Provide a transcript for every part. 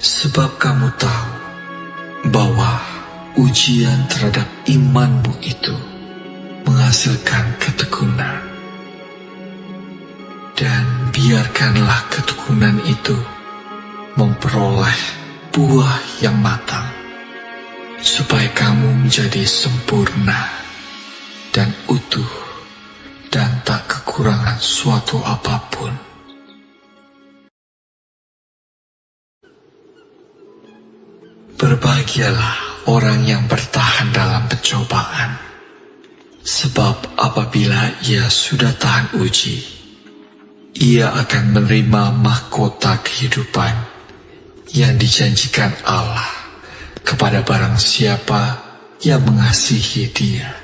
Sebab kamu tahu bahwa ujian terhadap imanmu itu menghasilkan ketekunan. Dan biarkanlah ketekunan itu memperoleh buah yang matang, supaya kamu menjadi sempurna dan utuh dan tak kekurangan suatu apapun. Berbahagialah orang yang bertahan dalam pencobaan, sebab apabila ia sudah tahan uji, ia akan menerima mahkota kehidupan yang dijanjikan Allah kepada barang siapa yang mengasihi Dia.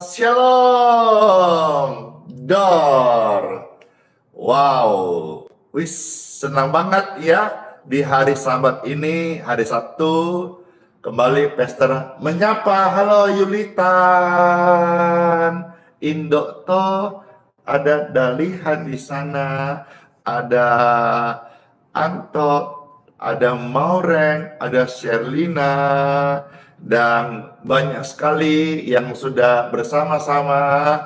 Shalom, Dor. Wow, wis senang banget ya di hari Sabat ini, hari Sabtu. Kembali Pastor menyapa. Halo Yulitan, Indo to, ada Dalihan di sana, ada Anto, ada Maureen, ada Sherlina, dan banyak sekali yang sudah bersama-sama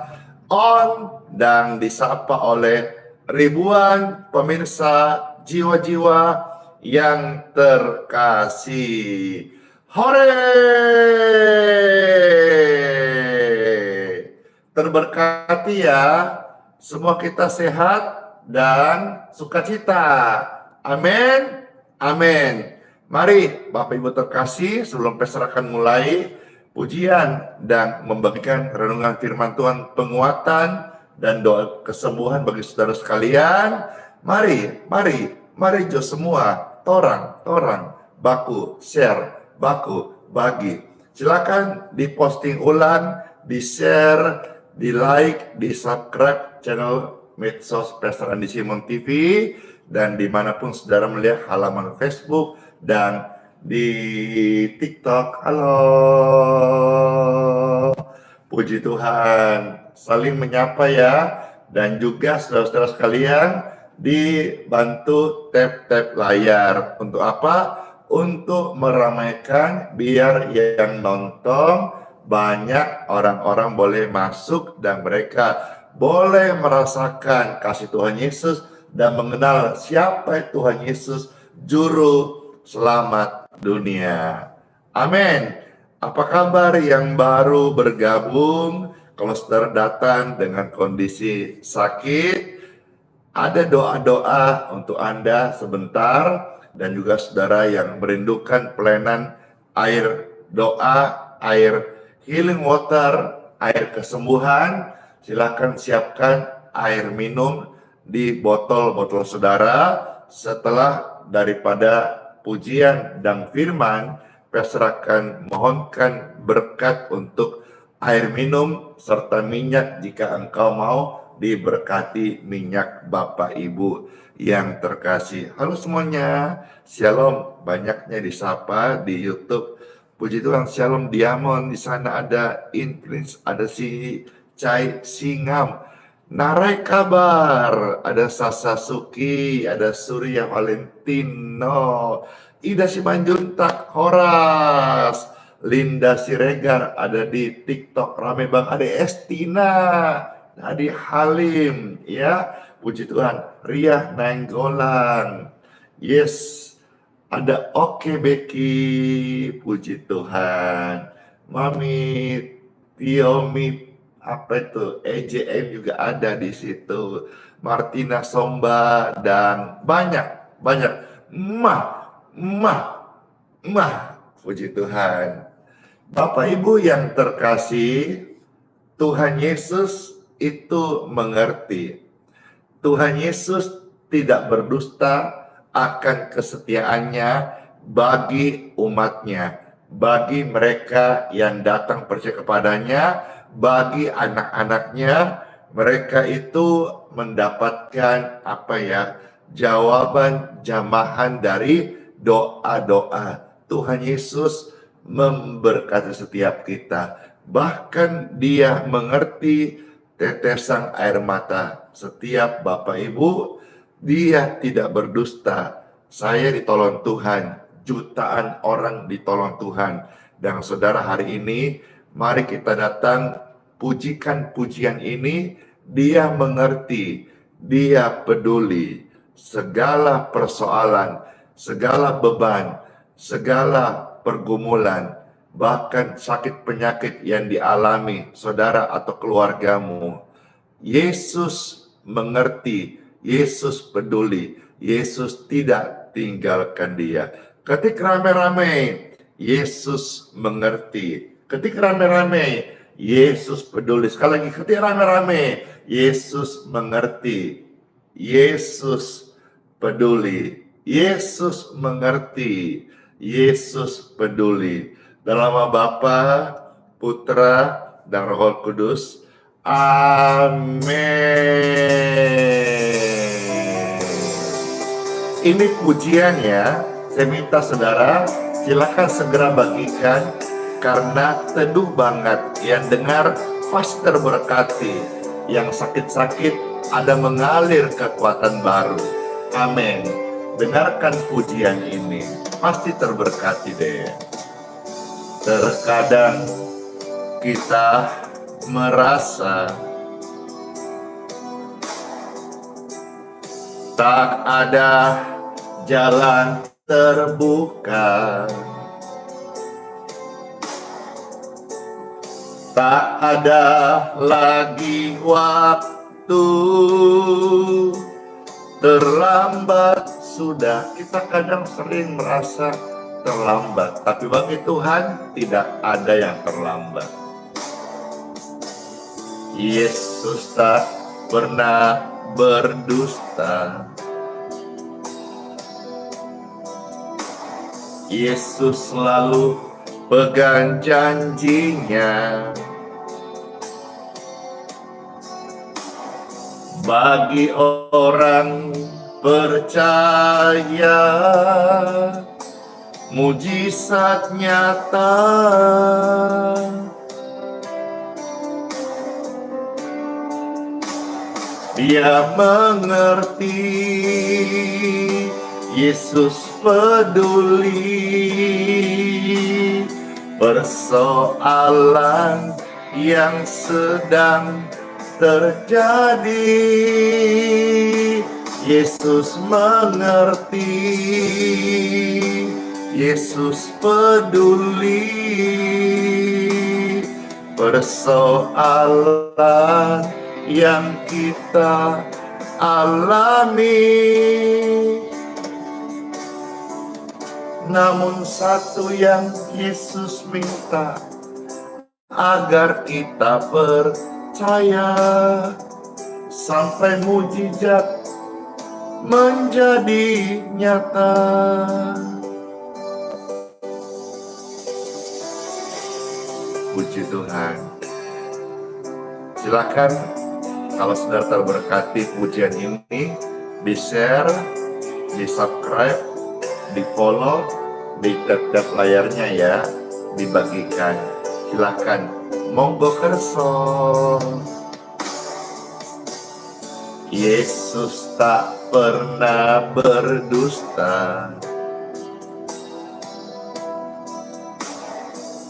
on dan disapa oleh ribuan pemirsa jiwa-jiwa yang terkasih. Hore! Terberkati ya, semua kita sehat dan sukacita. Amin. Amin. Mari Bapak Ibu terkasih, sebelum Pastor akan mulai pujian dan membagikan renungan firman Tuhan, penguatan dan doa kesembuhan bagi saudara sekalian. Mari jo semua, torang, baku, share, baku, bagi. Silakan diposting ulang, di share, di like, di subscribe channel medsos Pastor Andi Simon TV, dan dimanapun saudara melihat halaman Facebook dan di TikTok. Halo, puji Tuhan, saling menyapa ya. Dan juga saudara-saudara sekalian, dibantu tap layar. Untuk apa? Untuk meramaikan biar yang nonton banyak orang-orang boleh masuk dan mereka boleh merasakan kasih Tuhan Yesus dan mengenal siapa Tuhan Yesus, Juru Selamat dunia. Amin. Apa kabar yang baru bergabung? Kalau saudara datang dengan kondisi sakit, ada doa-doa untuk Anda sebentar. Dan juga saudara yang merindukan pelayanan air doa, air healing water, air kesembuhan, silakan siapkan air minum di botol-botol saudara. Setelah daripada pujian dan firman, Pastor akan mohonkan berkat untuk air minum serta minyak jika engkau mau diberkati minyak Bapak Ibu yang terkasih. Halo semuanya, Shalom, banyaknya disapa di YouTube. Puji Tuhan, Shalom Diamond, di sana ada Influence, ada si Cai Singam, Narai kabar, ada Sasasuki, ada Surya Valentino, Ida Simanjuntak, Horas, Linda Siregar ada di TikTok, rame bang. Ada Estina, Adi Halim, ya, puji Tuhan. Ria Nainggolan, yes. Ada Oke Becky, puji Tuhan. Mami Tiomi, apa itu, EJM juga ada di situ. Martina Somba dan banyak. Mah, puji Tuhan. Bapak Ibu yang terkasih, Tuhan Yesus itu mengerti. Tuhan Yesus tidak berdusta akan kesetiaannya bagi umatnya, bagi mereka yang datang percaya kepadanya, bagi anak-anaknya. Mereka itu mendapatkan jawaban jamahan dari doa-doa. Tuhan Yesus memberkati setiap kita. Bahkan Dia mengerti tetesan air mata setiap Bapak Ibu. Dia tidak berdusta. Saya ditolong Tuhan, jutaan orang ditolong Tuhan. Dan saudara, hari ini mari kita datang pujikan pujian ini. Dia mengerti, Dia peduli segala persoalan, segala beban, segala pergumulan, bahkan sakit penyakit yang dialami saudara atau keluargamu. Yesus mengerti, Yesus peduli, Yesus tidak tinggalkan dia. Ketika rame-rame, Yesus mengerti. Ketika rame-rame, Yesus peduli. Sekali lagi, ketika rame-rame, Yesus mengerti. Yesus peduli. Yesus mengerti. Yesus peduli. Dalam nama Bapa, Putra, dan Roh Kudus. Amin. Ini pujian ya. Saya minta saudara silakan segera bagikan, karena teduh banget. Yang dengar pasti terberkati. Yang sakit-sakit ada mengalir kekuatan baru. Amin. Dengarkan pujian ini, pasti terberkati deh. Terkadang kita merasa tak ada jalan terbuka, tak ada lagi waktu, terlambat sudah. Kita kadang sering merasa terlambat, tapi bagi Tuhan tidak ada yang terlambat. Yesus tak pernah berdusta. Yesus selalu pegang janjinya. Bagi orang percaya, mujizat nyata. Dia mengerti, Yesus peduli persoalan yang sedang terjadi. Yesus mengerti, Yesus peduli persoalan yang kita alami. Namun satu yang Yesus minta, agar kita percaya sampai mujizat menjadi nyata. Puji Tuhan. Silakan kalau saudara terberkati pujian ini, di-share, di-subscribe, di-follow, di tap-tap layarnya ya, dibagikan. Silakan, monggo kerso. Yesus tak pernah berdusta.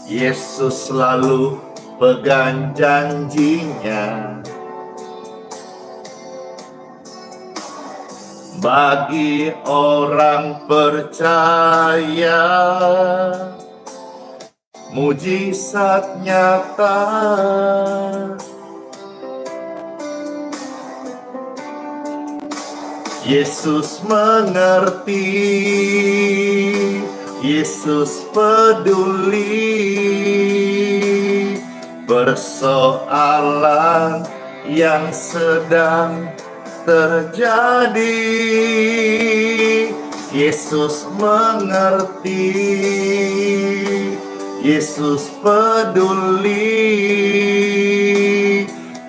Yesus selalu pegang janjinya. Bagi orang percaya, mujizat nyata. Yesus mengerti, Yesus peduli persoalan yang sedang terjadi. Yesus mengerti, Yesus peduli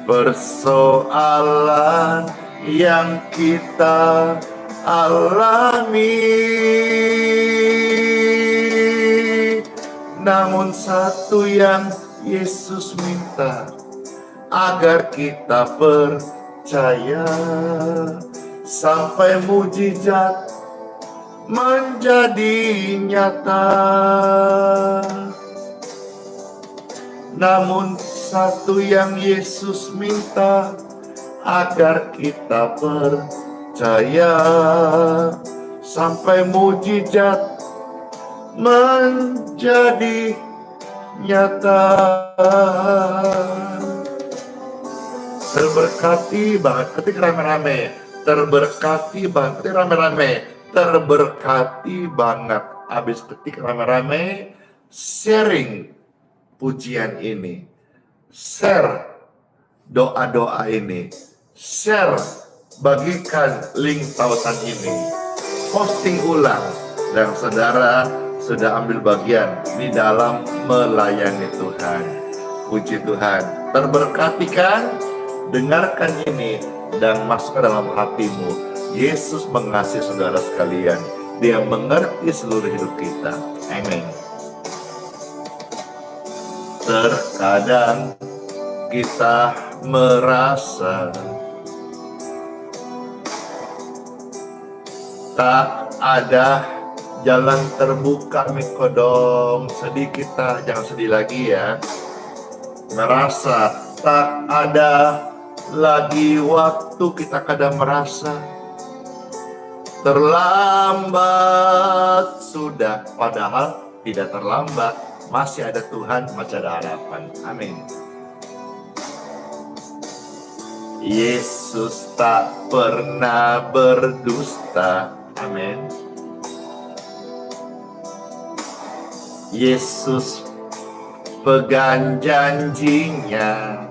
persoalan yang kita alami. Namun satu yang Yesus minta, agar kita percaya sampai mujizat menjadi nyata. Namun satu yang Yesus minta, agar kita percaya sampai mujizat menjadi nyata. Terberkati banget ketika rame-rame, terberkati banget ketika rame-rame, terberkati banget abis ketik rame-rame sharing pujian ini, share doa-doa ini, share, bagikan link tautan ini, posting ulang, dan saudara sudah ambil bagian di dalam melayani Tuhan. Puji Tuhan, terberkati kan? Dengarkan ini dan masuk ke dalam hatimu. Yesus mengasihi saudara sekalian. Dia mengerti seluruh hidup kita. Amin. Terkadang kita merasa tak ada jalan terbuka, mikodong. Sedih kita, jangan sedih lagi ya. Merasa tak ada lagi waktu, kita kadang merasa terlambat sudah, padahal tidak terlambat. Masih ada Tuhan, masih ada harapan. Amin. Yesus tak pernah berdusta. Amin. Yesus pegang janjinya.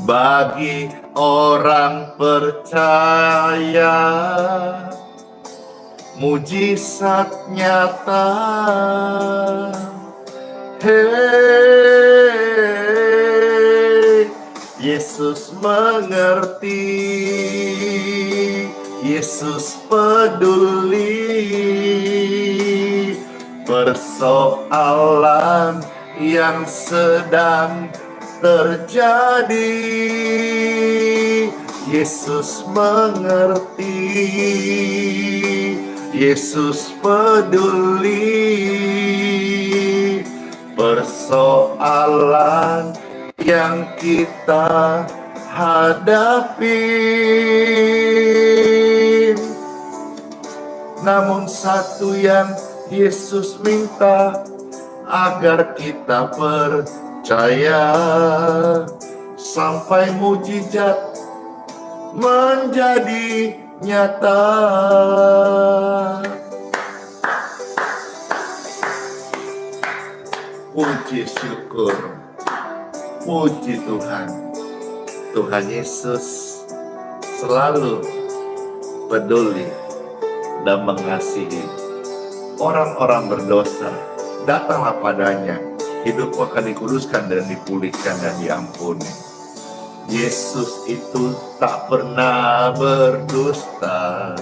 Bagi orang percaya, mujizat nyata. Hey, Yesus mengerti, Yesus peduli persoalan yang sedang terjadi. Yesus mengerti, Yesus peduli persoalan yang kita hadapi. Namun satu yang Yesus minta, agar kita percaya sampai mujizat menjadi nyata. Puji syukur, puji Tuhan. Tuhan Yesus selalu peduli dan mengasihi orang-orang berdosa. Datanglah padanya, hidupmu akan dikuduskan dan dipulihkan dan diampuni. Yesus itu tak pernah berdusta.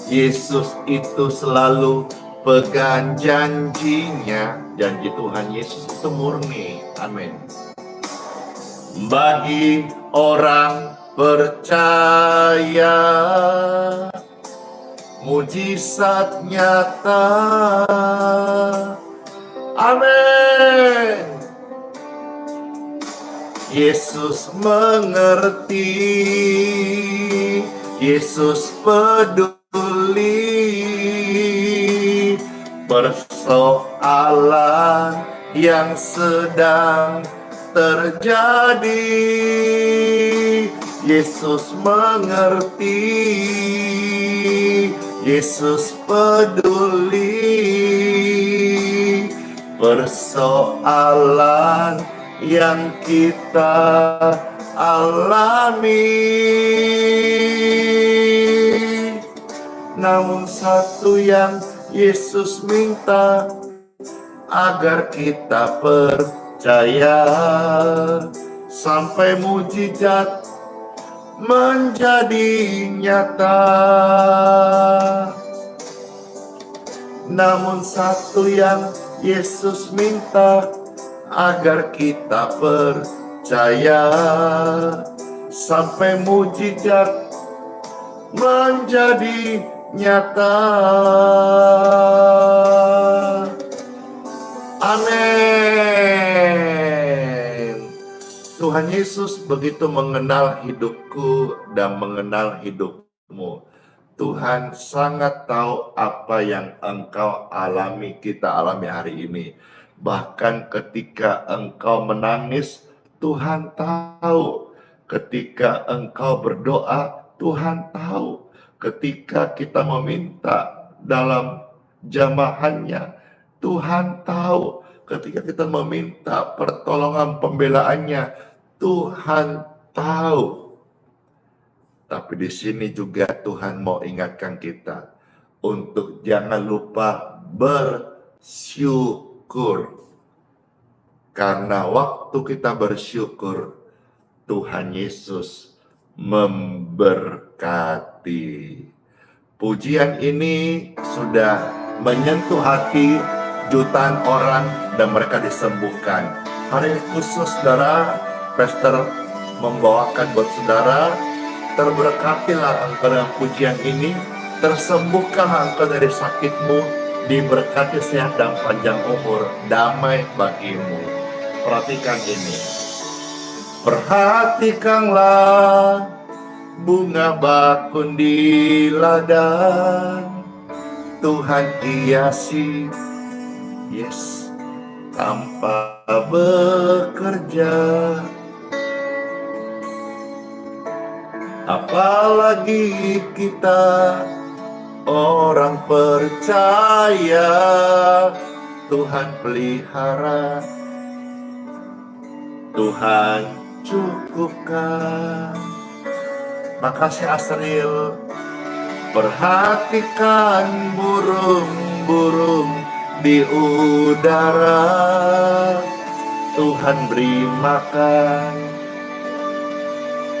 Yesus itu selalu pegang janjinya. Janji Tuhan Yesus itu murni. Amin. Bagi orang percaya, mujizat nyata. Amin. Yesus mengerti, Yesus peduli persoalan yang sedang terjadi. Yesus mengerti, Yesus peduli persoalan yang kita alami. Namun satu yang Yesus minta, agar kita percaya sampai mujizat menjadi nyata. Namun satu yang Yesus minta, agar kita percaya sampai mujizat menjadi nyata. Amin. Tuhan Yesus begitu mengenal hidupku dan mengenal hidupmu. Tuhan sangat tahu apa yang engkau alami, kita alami hari ini. Bahkan ketika engkau menangis, Tuhan tahu. Ketika engkau berdoa, Tuhan tahu. Ketika kita meminta dalam jamahannya, Tuhan tahu. Ketika kita meminta pertolongan pembelaannya, Tuhan tahu. Tapi di sini juga Tuhan mau ingatkan kita untuk jangan lupa bersyukur. Karena waktu kita bersyukur, Tuhan Yesus memberkati. Pujian ini sudah menyentuh hati jutaan orang dan mereka disembuhkan. Hari khusus saudara, pastor membawakan buat saudara, terberkatilah engkau dengan pujian ini, tersembuhkanlah engkau dari sakitmu, diberkati sehat dan panjang umur, damai bagimu. Perhatikan ini. Perhatikanlah bunga bakun di ladang, Tuhan hiasi, yes, tanpa bekerja. Apalagi kita orang percaya, Tuhan pelihara, Tuhan cukupkan. Makasih Asril. Perhatikan burung-burung di udara, Tuhan beri makan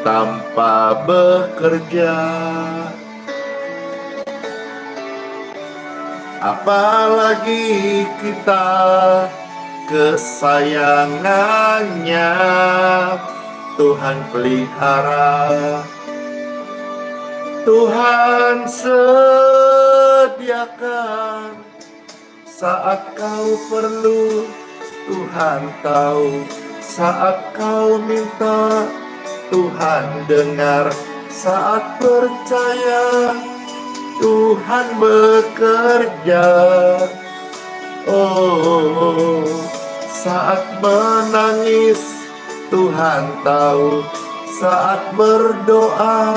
tanpa bekerja. Apalagi kita kesayangannya, Tuhan pelihara, Tuhan sediakan saat kau perlu, Tuhan tahu saat kau minta, Tuhan dengar saat percaya, Tuhan bekerja. Oh, saat menangis Tuhan tahu, saat berdoa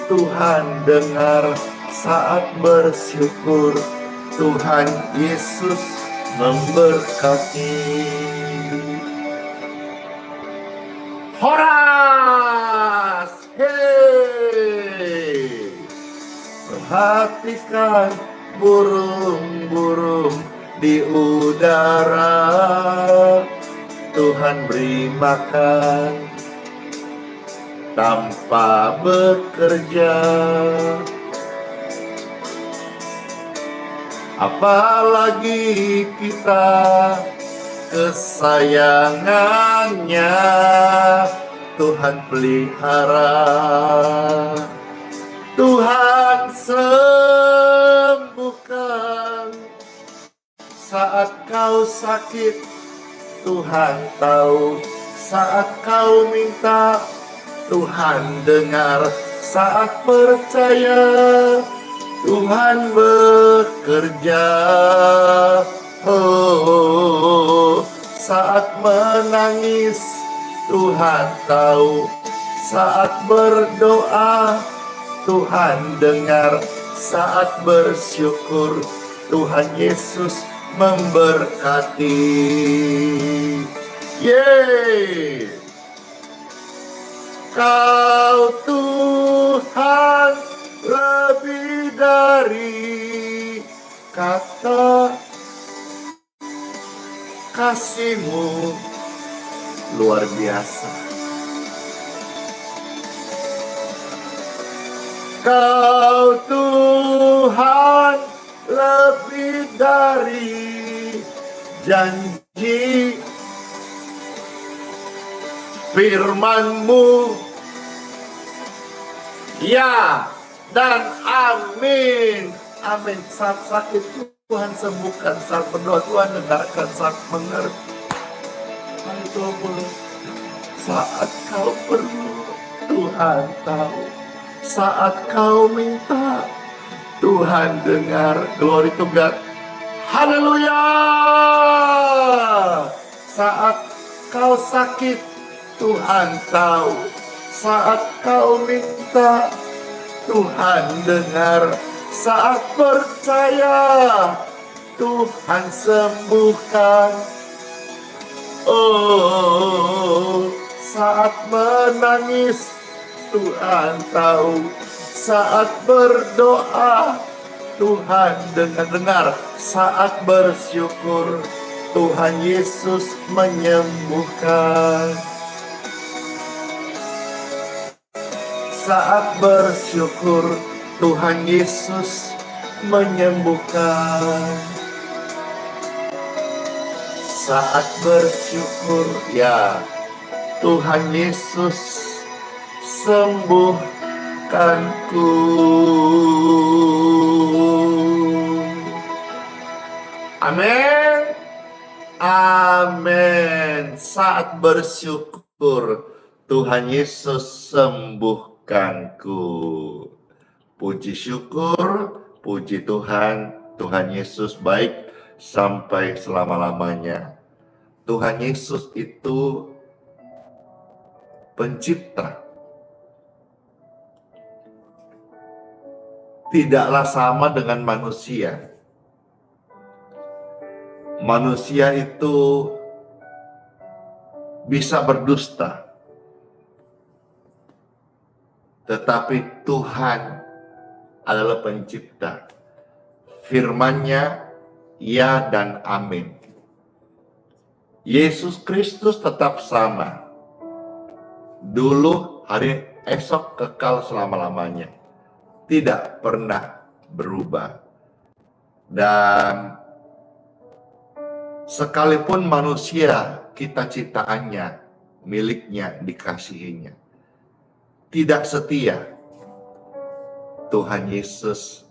Tuhan dengar, saat bersyukur Tuhan Yesus memberkati. Horas! Hey! Perhatikan burung-burung di udara, Tuhan beri makan tanpa bekerja. Apalagi kita kesayangannya, Tuhan pelihara, Tuhan sediakan saat kau sakit, Tuhan tahu. Saat kau minta, Tuhan dengar. Saat percaya, Tuhan bekerja. Oh, saat menangis, Tuhan tahu. Saat berdoa, Tuhan dengar. Saat bersyukur, Tuhan Yesus memberkati. Yeay! Kau Tuhan lebih dari kata, kasih-Mu luar biasa. Kau Tuhan lebih dari janji, firman-Mu ya dan amin. Amin. Saat sakit Tuhan sembuhkan, saat berdoa Tuhan dengarkan, saat mengerti. Saat kau perlu, Tuhan tahu. Saat kau minta, Tuhan dengar. Glory to God. Haleluya. Saat kau sakit, Tuhan tahu. Saat kau minta, Tuhan dengar. Saat percaya, Tuhan sembuhkan. Oh, saat menangis, Tuhan tahu. Saat berdoa, Tuhan dengar. Saat bersyukur, Tuhan Yesus menyembuhkan. Saat bersyukur, Tuhan Yesus menyembuhkan. Saat bersyukur, ya, Tuhan Yesus sembuhkanku. Amin. Amin. Saat bersyukur, Tuhan Yesus sembuhkanku. Puji syukur, puji Tuhan. Tuhan Yesus baik sampai selama-lamanya. Tuhan Yesus itu pencipta. Tidaklah sama dengan manusia. Manusia itu bisa berdusta. Tetapi Tuhan adalah pencipta. Firman-Nya ya dan amin. Yesus Kristus tetap sama. Dulu, hari esok, kekal selama-lamanya. Tidak pernah berubah. Dan sekalipun manusia kita ciptaannya, miliknya, dikasihinya, tidak setia, Tuhan Yesus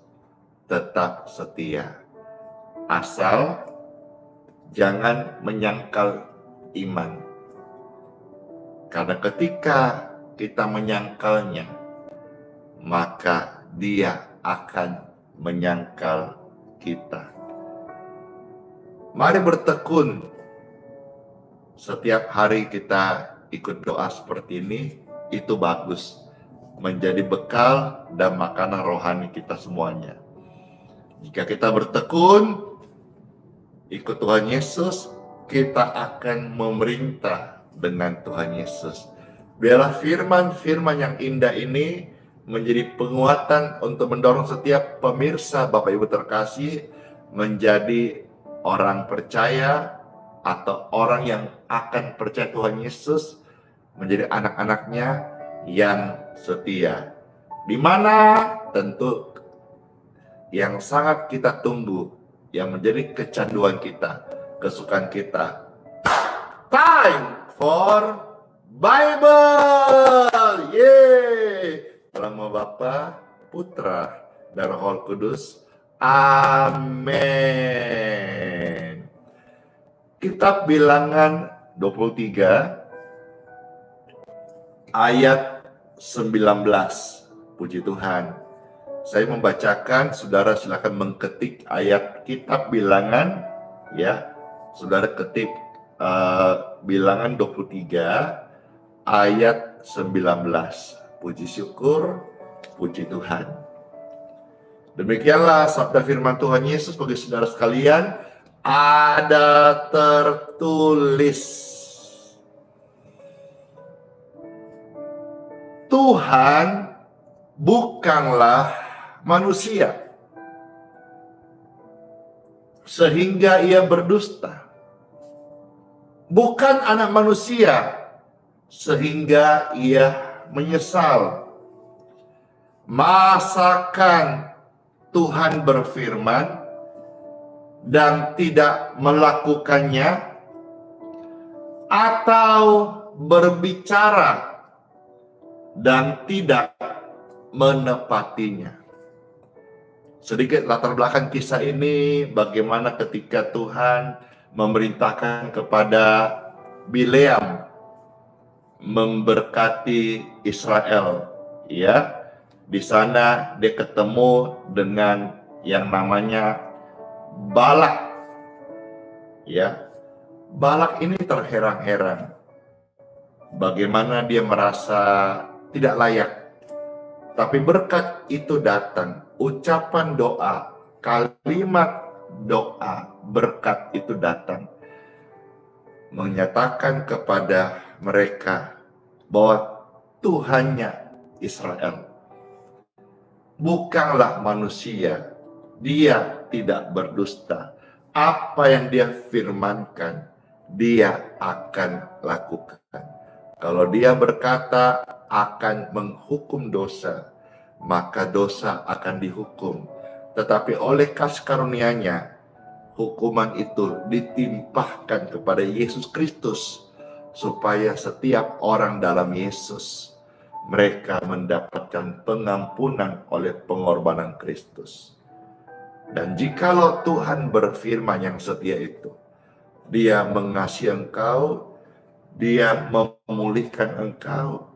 tetap setia. Asal jangan menyangkal iman. Karena ketika kita menyangkalnya, maka Dia akan menyangkal kita. Mari bertekun. Setiap hari kita ikut doa seperti ini, itu bagus. Menjadi bekal dan makanan rohani kita semuanya. Jika kita bertekun, ikut Tuhan Yesus, kita akan memerintah dengan Tuhan Yesus. Biarlah firman-firman yang indah ini menjadi penguatan untuk mendorong setiap pemirsa Bapak Ibu terkasih menjadi orang percaya atau orang yang akan percaya Tuhan Yesus, menjadi anak-anaknya yang setia. Di mana tentu yang sangat kita tunggu, yang menjadi kecanduan kita, kesukaan kita. Time for Bible. Yeay. Nama Bapa, Putra, dan Roh Kudus. Amin. Kitab Bilangan 23 ayat 19. Puji Tuhan. Saya membacakan, saudara silakan mengketik ayat Kitab Bilangan, ya. Saudara ketik Bilangan 23 ayat 19. Puji syukur, puji Tuhan. Demikianlah sabda firman Tuhan Yesus bagi saudara sekalian. Ada tertulis, Tuhan bukanlah manusia sehingga ia berdusta, bukan anak manusia sehingga ia menyesal. Masakan Tuhan berfirman dan tidak melakukannya, atau berbicara dan tidak menepatinya? Sedikit latar belakang kisah ini, bagaimana ketika Tuhan memerintahkan kepada Bileam memberkati Israel, ya. Di sana dia ketemu dengan yang namanya Balak, ya. Balak ini terheran-heran bagaimana dia merasa tidak layak. Tapi berkat itu datang, ucapan doa, kalimat doa, berkat itu datang, menyatakan kepada mereka bahwa Tuhannya Israel bukanlah manusia, dia tidak berdusta. Apa yang dia firmankan, dia akan lakukan. Kalau dia berkata akan menghukum dosa, maka dosa akan dihukum. Tetapi oleh kasih karunia-Nya, hukuman itu ditimpahkan kepada Yesus Kristus, supaya setiap orang dalam Yesus, mereka mendapatkan pengampunan oleh pengorbanan Kristus. Dan jikalau Tuhan berfirman yang setia itu, Dia mengasihi engkau, Dia memulihkan engkau,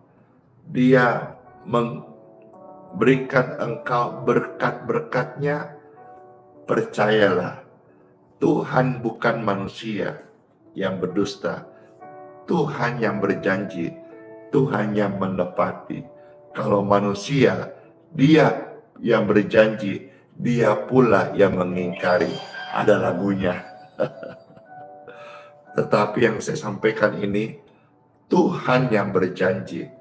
Dia memberikan engkau berkat-berkat-Nya, percayalah, Tuhan bukan manusia yang berdusta. Tuhan yang berjanji, Tuhan yang menepati. Kalau manusia, dia yang berjanji, dia pula yang mengingkari. Ada lagunya. Tetapi yang saya sampaikan ini, Tuhan yang berjanji,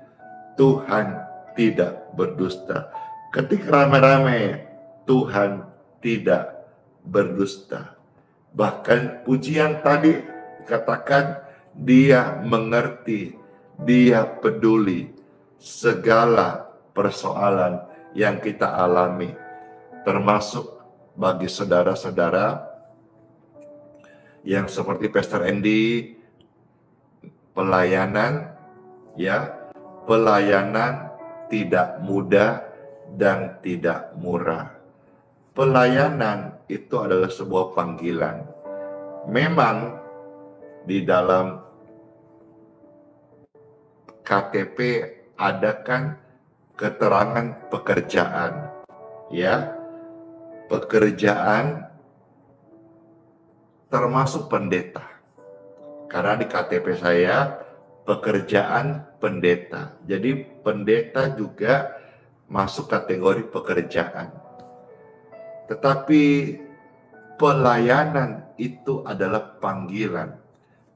Tuhan tidak berdusta. Ketika rame-rame, Tuhan tidak berdusta. Bahkan pujian tadi katakan, Dia mengerti, Dia peduli segala persoalan yang kita alami, termasuk bagi saudara-saudara yang seperti Pastor Andy, pelayanan, ya, pelayanan tidak mudah dan tidak murah. Pelayanan itu adalah sebuah panggilan. Memang di dalam KTP ada kan keterangan pekerjaan, ya, pekerjaan termasuk pendeta. Karena di KTP saya pekerjaan pendeta, jadi pendeta juga masuk kategori pekerjaan. Tetapi pelayanan itu adalah panggilan,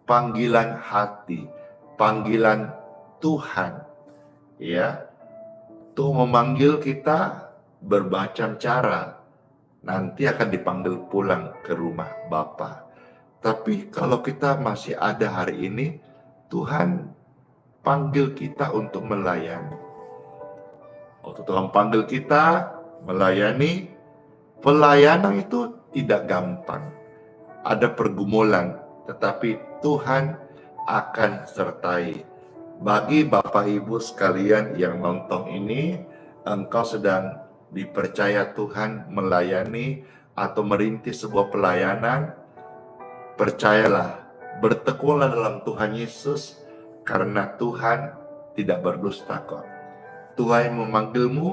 panggilan hati, panggilan Tuhan, ya. Tuh memanggil kita bermacam cara. Nanti akan dipanggil pulang ke rumah Bapa. Tapi kalau kita masih ada hari ini, Tuhan panggil kita untuk melayani. Waktu Tuhan panggil kita melayani, pelayanan itu tidak gampang. Ada pergumulan, tetapi Tuhan akan sertai. Bagi Bapak Ibu sekalian yang nonton ini, engkau sedang dipercaya Tuhan melayani atau merintis sebuah pelayanan, percayalah Bertekunlah dalam Tuhan Yesus, karena Tuhan tidak berdusta kok. Tuhan yang memanggilmu,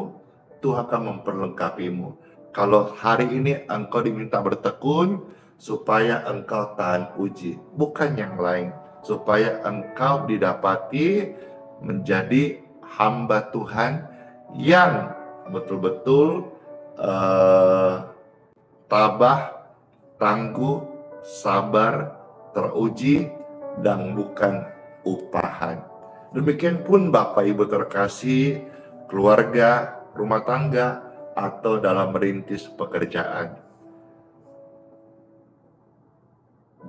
Tuhan akan memperlengkapimu. Kalau hari ini engkau diminta bertekun, supaya engkau tahan uji, bukan yang lain. Supaya engkau didapati menjadi hamba Tuhan yang betul-betul tabah, tangguh, sabar, teruji, dan bukan upahan. Demikian pun Bapak Ibu terkasih, keluarga, rumah tangga, atau dalam merintis pekerjaan.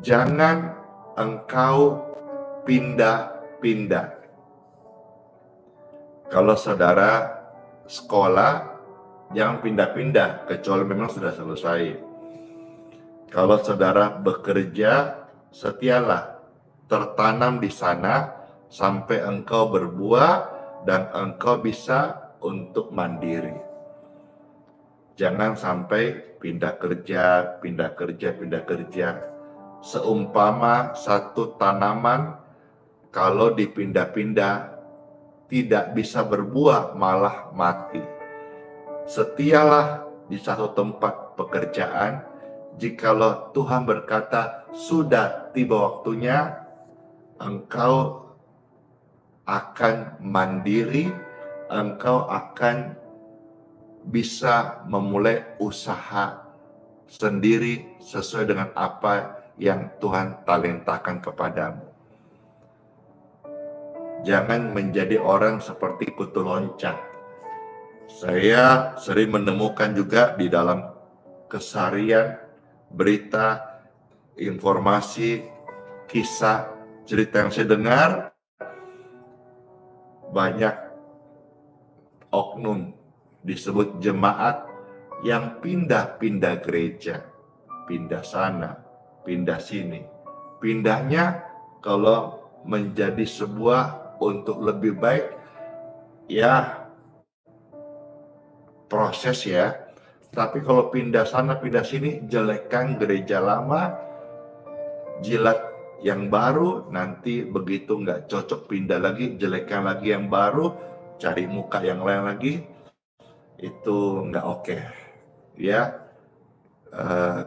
Jangan engkau pindah-pindah. Kalau saudara sekolah, jangan pindah-pindah, kecuali memang sudah selesai. Kalau saudara bekerja, setialah, tertanam di sana, sampai engkau berbuah, dan engkau bisa untuk mandiri. Jangan sampai pindah kerja. Seumpama satu tanaman, kalau dipindah-pindah, tidak bisa berbuah, malah mati. Setialah di satu tempat pekerjaan. Jikalau Tuhan berkata, sudah tiba waktunya, engkau akan mandiri, engkau akan bisa memulai usaha sendiri sesuai dengan apa yang Tuhan talentakan kepadamu. Jangan menjadi orang seperti kutu loncat. Saya sering menemukan juga di dalam keseharian berita, informasi, kisah, cerita yang saya dengar, banyak oknum disebut jemaat yang pindah-pindah gereja, pindah sana, pindah sini. Pindahnya kalau menjadi sebuah untuk lebih baik, ya proses ya. Tapi kalau pindah sana, pindah sini, jelekkan gereja lama, jilat yang baru, nanti begitu nggak cocok pindah lagi, jelekkan lagi yang baru, cari muka yang lain lagi, itu nggak oke. Ya,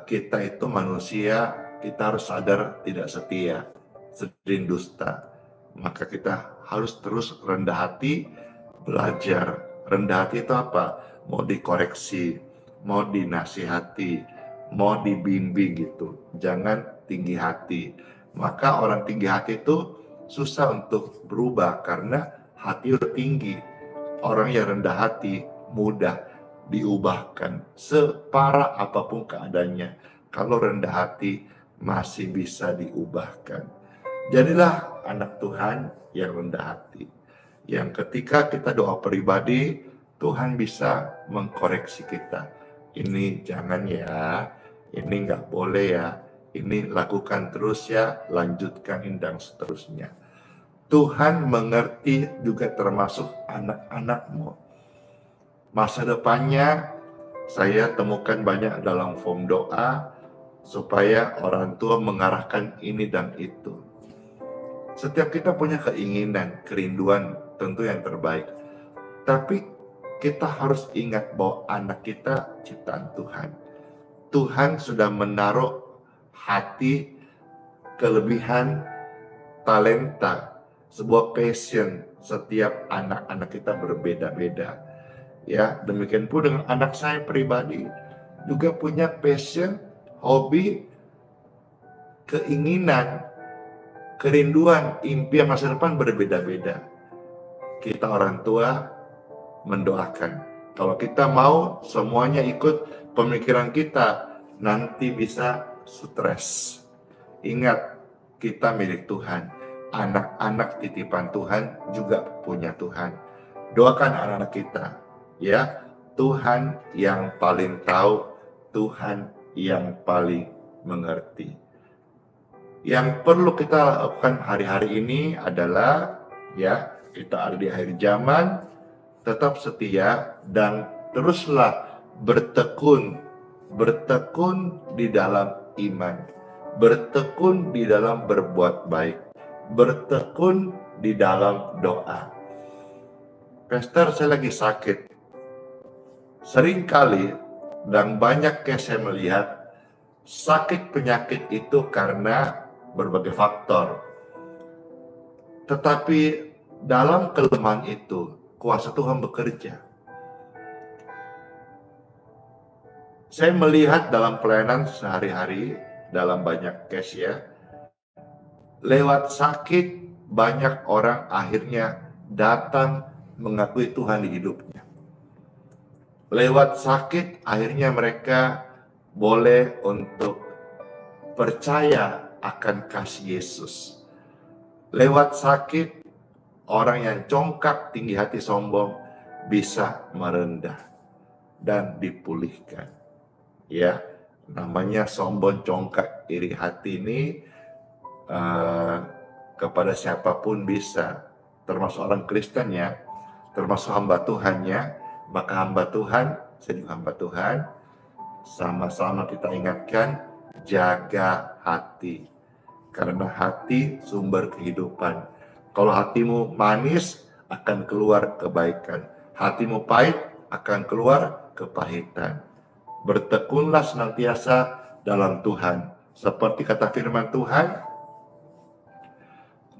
kita itu manusia, kita harus sadar tidak setia, sering dusta. Maka kita harus terus rendah hati, belajar. Rendah hati itu apa? Mau dikoreksi, mau dinasihati, mau dibimbing gitu. Jangan tinggi hati. Maka orang tinggi hati itu susah untuk berubah karena hati udah tinggi. Orang yang rendah hati mudah diubahkan separah apapun keadaannya. Kalau rendah hati masih bisa diubahkan. Jadilah anak Tuhan yang rendah hati. Yang ketika kita doa pribadi, Tuhan bisa mengkoreksi kita. Ini jangan ya, ini nggak boleh ya, ini lakukan terus ya, lanjutkan dan seterusnya. Tuhan mengerti juga termasuk anak-anakmu. Masa depannya saya temukan banyak dalam form doa supaya orang tua mengarahkan ini dan itu. Setiap kita punya keinginan, kerinduan tentu yang terbaik. Tapi kita harus ingat bahwa anak kita ciptaan Tuhan. Tuhan sudah menaruh hati, kelebihan, talenta, sebuah passion. Setiap anak-anak kita berbeda-beda. Ya, demikian pun dengan anak saya pribadi juga punya passion, hobi, keinginan, kerinduan, impian masa depan berbeda-beda. Kita orang tua mendoakan. Kalau kita mau semuanya ikut pemikiran kita, nanti bisa stres. Ingat, kita milik Tuhan. Anak-anak titipan Tuhan juga punya Tuhan. Doakan anak-anak kita, ya. Tuhan yang paling tahu, Tuhan yang paling mengerti. Yang perlu kita lakukan hari-hari ini adalah, ya, kita ada di akhir zaman, tetap setia dan teruslah bertekun di dalam iman. bertekun di dalam berbuat baik, bertekun di dalam doa. Pastor, saya lagi sakit. Seringkali dan banyak yang saya melihat sakit penyakit itu karena berbagai faktor. Tetapi dalam kelemahan itu, kuasa Tuhan bekerja. Saya melihat dalam pelayanan sehari-hari, dalam banyak case ya, lewat sakit banyak orang akhirnya datang mengakui Tuhan di hidupnya. Lewat sakit akhirnya mereka boleh untuk percaya akan kasih Yesus. Lewat sakit, orang yang congkak, tinggi hati, sombong bisa merendah dan dipulihkan. Ya, namanya sombong, congkak, iri hati ini kepada siapapun bisa, termasuk orang Kristen ya, termasuk hamba Tuhan ya. Maka hamba Tuhan, saya juga hamba Tuhan, sama-sama kita ingatkan, jaga hati. Karena hati sumber kehidupan. Kalau hatimu manis, akan keluar kebaikan. Hatimu pahit, akan keluar kepahitan. Bertekunlah senantiasa dalam Tuhan. Seperti kata firman Tuhan,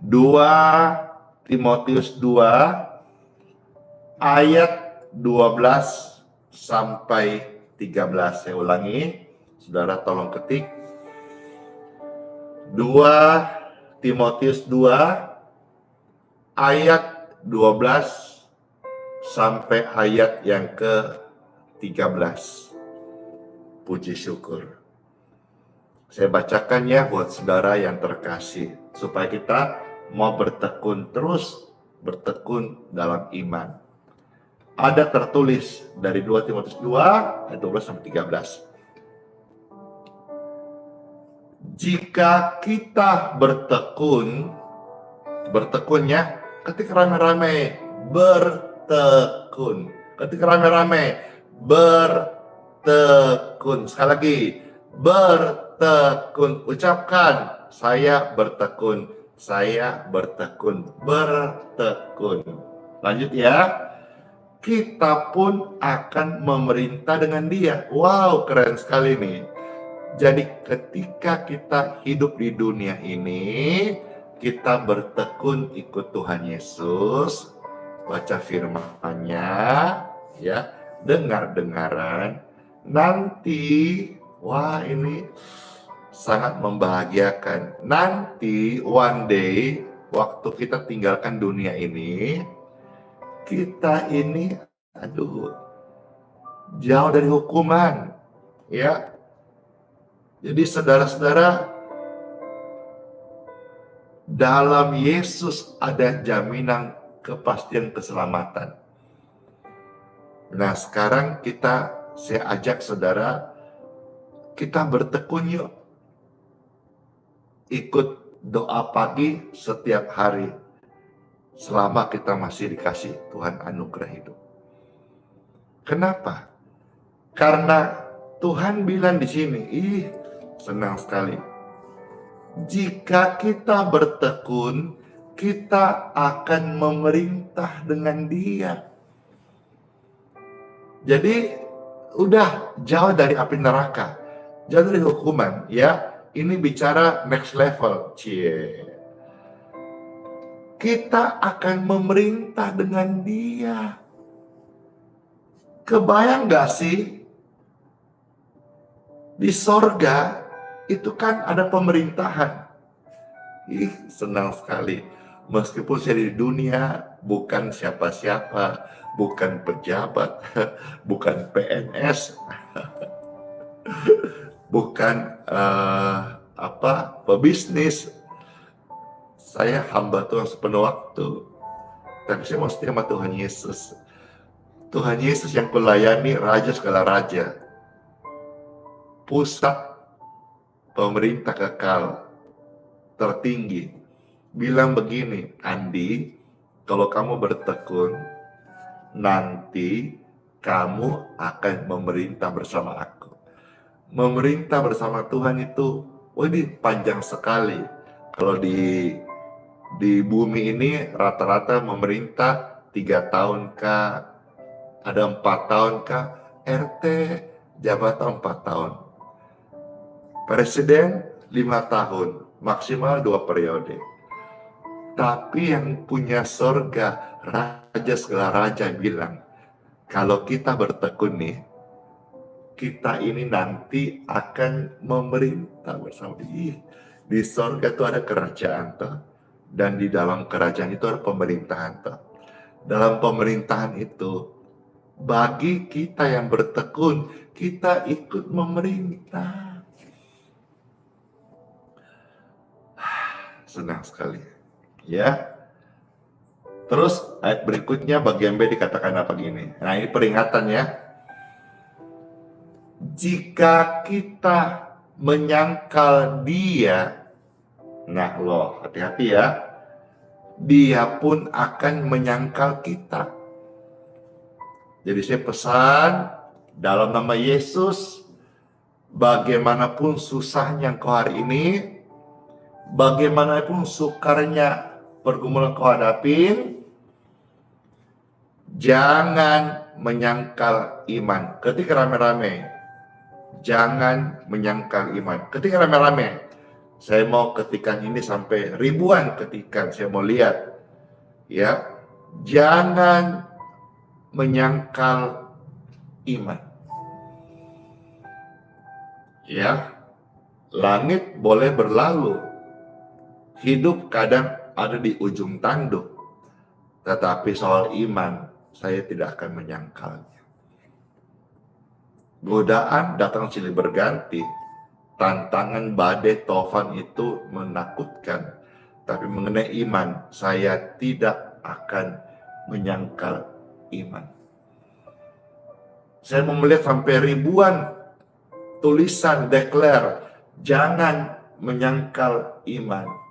2 Timotius 2 ayat 12 sampai 13. Saya ulangi, saudara tolong ketik. 2 Timotius 2 ayat 12 sampai ayat yang ke-13. Puji syukur. Saya bacakan ya buat saudara yang terkasih, supaya kita mau bertekun terus, bertekun dalam iman. Ada tertulis dari 2 Timotius 2 ayat 12 sampai 13. Jika kita bertekunnya ketika rame-rame, bertekun. Ketika rame-rame, bertekun. Sekali lagi, bertekun. Ucapkan, saya bertekun, saya bertekun, bertekun. Lanjut ya. Kita pun akan memerintah dengan dia. Wow, keren sekali nih. Jadi ketika kita hidup di dunia ini, kita bertekun ikut Tuhan Yesus, baca firman-Nya, ya, dengar-dengaran. Nanti, wah ini sangat membahagiakan. Nanti one day, waktu kita tinggalkan dunia ini, kita ini, jauh dari hukuman, ya. Jadi saudara-saudara, dalam Yesus ada jaminan kepastian keselamatan. Nah sekarang saya ajak saudara, kita bertekun yuk. Ikut doa pagi setiap hari. Selama kita masih dikasih Tuhan anugerah hidup. Kenapa? Karena Tuhan bilang di sini, senang sekali. Jika kita bertekun, kita akan memerintah dengan Dia. Jadi udah jauh dari api neraka, jauh dari hukuman, ya. Ini bicara next level, Kita akan memerintah dengan Dia. Kebayang gak sih? Di sorga itu kan ada pemerintahan. Senang sekali. Meskipun saya di dunia bukan siapa-siapa, bukan pejabat, bukan PNS, bukan pebisnis. Saya hamba Tuhan sepenuh waktu. Tapi saya mau setia sama Tuhan Yesus. Tuhan Yesus yang kulayani, Raja segala Raja. Pusat pemerintah kekal tertinggi. Bilang begini, Andi, kalau kamu bertekun, nanti kamu akan memerintah bersama aku. Memerintah bersama Tuhan itu Oh, ini panjang sekali. Kalau di bumi ini rata-rata memerintah 3 tahun kah, ada 4 tahun kah, RT jabatan 4 tahun, presiden 5 tahun, maksimal 2 periode. Tapi yang punya sorga, raja segala raja bilang, kalau kita bertekun nih, kita ini nanti akan memerintah bersama dia. Di sorga itu ada kerajaan toh, dan di dalam kerajaan itu ada pemerintahan toh. Dalam pemerintahan itu, bagi kita yang bertekun, kita ikut memerintah. Senang sekali. Ya. Terus ayat berikutnya bagian B dikatakan apa gini. Nah, ini peringatan ya. Jika kita menyangkal dia, nah loh, hati-hati ya. Dia pun akan menyangkal kita. Jadi saya pesan dalam nama Yesus, bagaimanapun susahnya engkau hari ini, bagaimanapun sukarnya pergumulan kau hadapin, jangan menyangkal iman. Ketika rame-rame, jangan menyangkal iman. Ketika rame-rame, saya mau ketikan ini sampai ribuan ketikan, saya mau lihat. Ya, jangan menyangkal iman. Ya, langit boleh berlalu, hidup kadang ada di ujung tanduk, tetapi soal iman saya tidak akan menyangkalnya. Godaan datang silih berganti, tantangan badai tofan itu menakutkan, tapi mengenai iman saya tidak akan menyangkal iman. Saya mau melihat sampai ribuan tulisan declare, jangan menyangkal iman.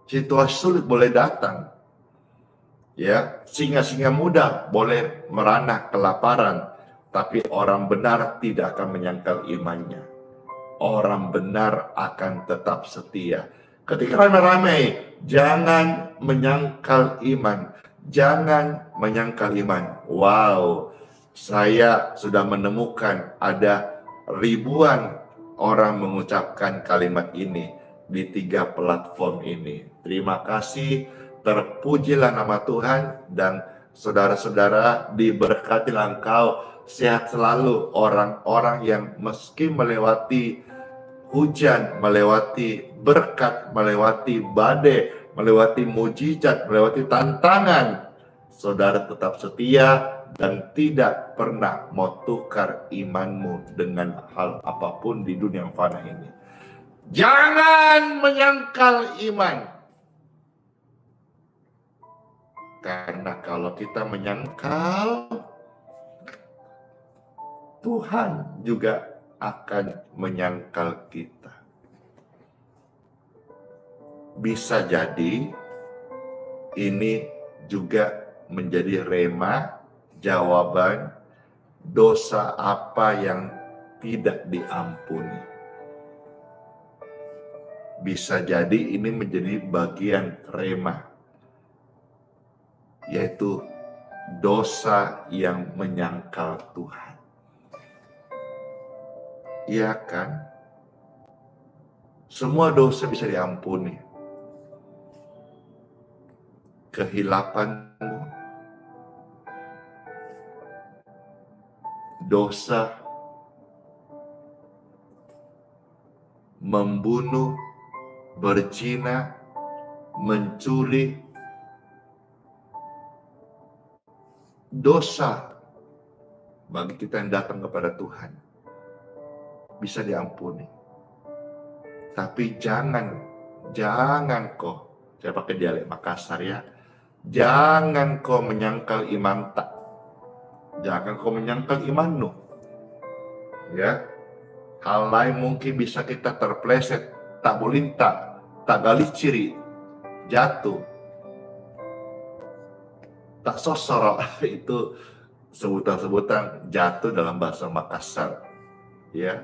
Situasi sulit boleh datang. Ya, singa-singa muda boleh merana kelaparan, tapi orang benar tidak akan menyangkal imannya. Orang benar akan tetap setia. Ketika ramai-ramai, jangan menyangkal iman. Jangan menyangkal iman. Wow, saya sudah menemukan ada ribuan orang mengucapkan kalimat ini di 3 platform ini. Terima kasih, terpujilah nama Tuhan, dan saudara-saudara diberkatilah engkau, sehat selalu orang-orang yang meski melewati hujan, melewati berkat, melewati badai, melewati mujizat, melewati tantangan, saudara tetap setia dan tidak pernah mau tukar imanmu dengan hal apapun di dunia yang fana ini. Jangan menyangkal iman. Karena kalau kita menyangkal, Tuhan juga akan menyangkal kita. Bisa jadi ini juga menjadi rema, jawaban dosa apa yang tidak diampuni. Bisa jadi ini menjadi bagian rema, yaitu dosa yang menyangkal Tuhan. Iya kan? Semua dosa bisa diampuni. Kehilapanmu, dosa, membunuh, berzina, mencuri, dosa bagi kita yang datang kepada Tuhan bisa diampuni. Tapi jangan kok, saya pakai dialek Makassar ya, jangan kau menyangkal iman tak, jangan kau menyangkal imanmu. Ya, hal lain mungkin bisa kita terpleset, tak bulinta, tak gali ciri, jatuh, tak sosoro, itu sebutan-sebutan jatuh dalam bahasa Makassar. Ya,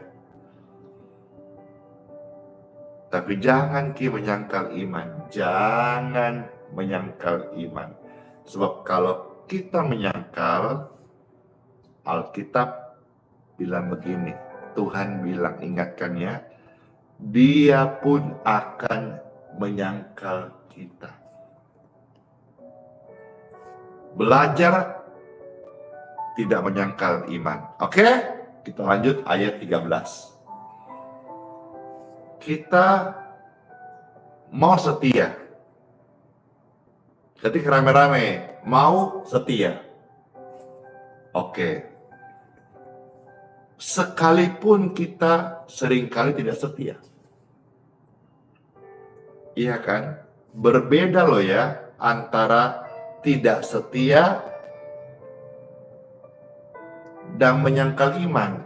Tapi jangan menyangkal iman. Jangan menyangkal iman. Sebab kalau kita menyangkal, Alkitab bilang begini. Tuhan bilang, ingatkan ya. Dia pun akan menyangkal kita. Belajar tidak menyangkal iman. Oke? Kita lanjut ayat 13. Kita mau setia. Ketika rame-rame, mau setia. Oke. Sekalipun kita seringkali tidak setia. Iya kan? Berbeda loh ya antara tidak setia dan menyangkal iman.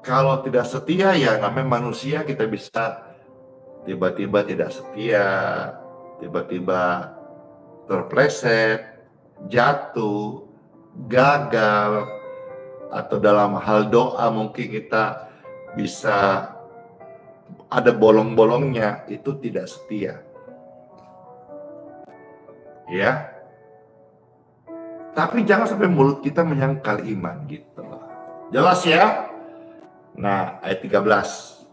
Kalau tidak setia ya namanya manusia, kita bisa tiba-tiba tidak setia, tiba-tiba terpleset, jatuh, gagal, atau dalam hal doa mungkin kita bisa ada bolong-bolongnya, itu tidak setia. Ya. Tapi jangan sampai mulut kita menyangkal iman gitu loh. Jelas ya? Nah, ayat 13.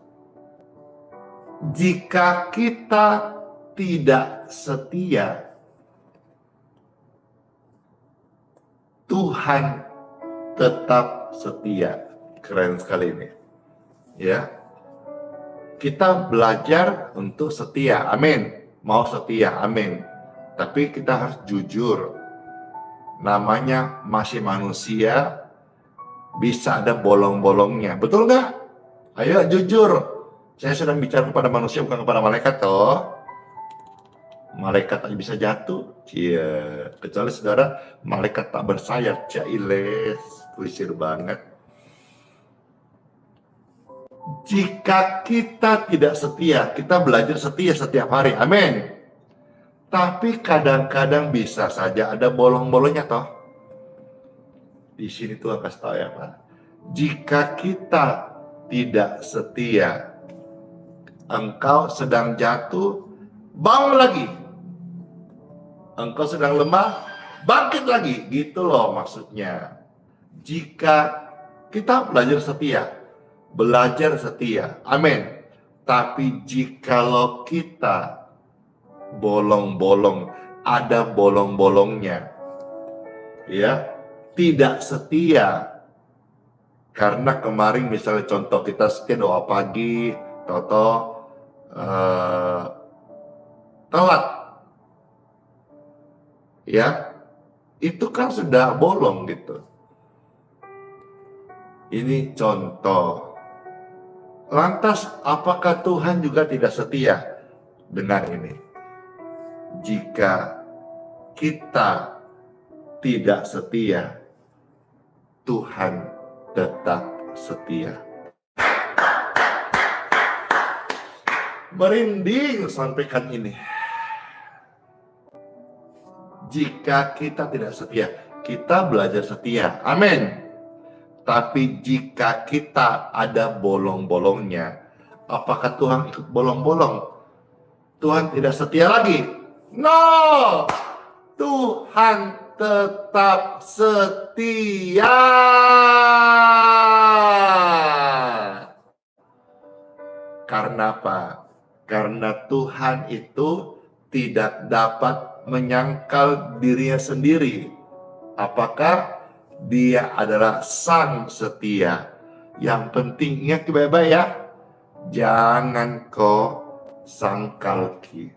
Jika kita tidak setia, Tuhan tetap setia. Keren sekali ini. Ya. Kita belajar untuk setia. Amin. Mau setia. Amin. Tapi kita harus jujur. Namanya masih manusia, bisa ada bolong-bolongnya. Betul nggak? Ayo jujur. Saya sedang bicara kepada manusia, bukan kepada malaikat toh. Malaikat tak bisa jatuh. Iya. Kecuali saudara, malaikat tak bersayap. Cailes. Puisir banget. Jika kita tidak setia, kita belajar setia setiap hari. Amin. Tapi kadang-kadang bisa saja ada bolong-bolongnya toh. Di sini Tuhan kasih tahu ya Pak. Jika kita tidak setia, engkau sedang jatuh, bangun lagi. Engkau sedang lemah, bangkit lagi. Gitu loh maksudnya. Jika kita belajar setia. Amin. Tapi jikalau kita bolong-bolong, ada bolong-bolongnya, ya, tidak setia, karena kemarin misalnya contoh kita setia doa pagi, telat, ya, itu kan sudah bolong gitu. Ini contoh. Lantas apakah Tuhan juga tidak setia? Dengar ini. Jika kita tidak setia, Tuhan tetap setia. Merinding sampaikan ini. Jika kita tidak setia, kita belajar setia. Amin. Tapi jika kita ada bolong-bolongnya, apakah Tuhan ikut bolong-bolong? Tuhan tidak setia lagi? No! Tuhan tetap setia. Karena apa? Karena Tuhan itu tidak dapat menyangkal dirinya sendiri. Apakah Dia adalah sang setia? Yang penting ingat baik-baik ya. Jangan kau sangkal ki.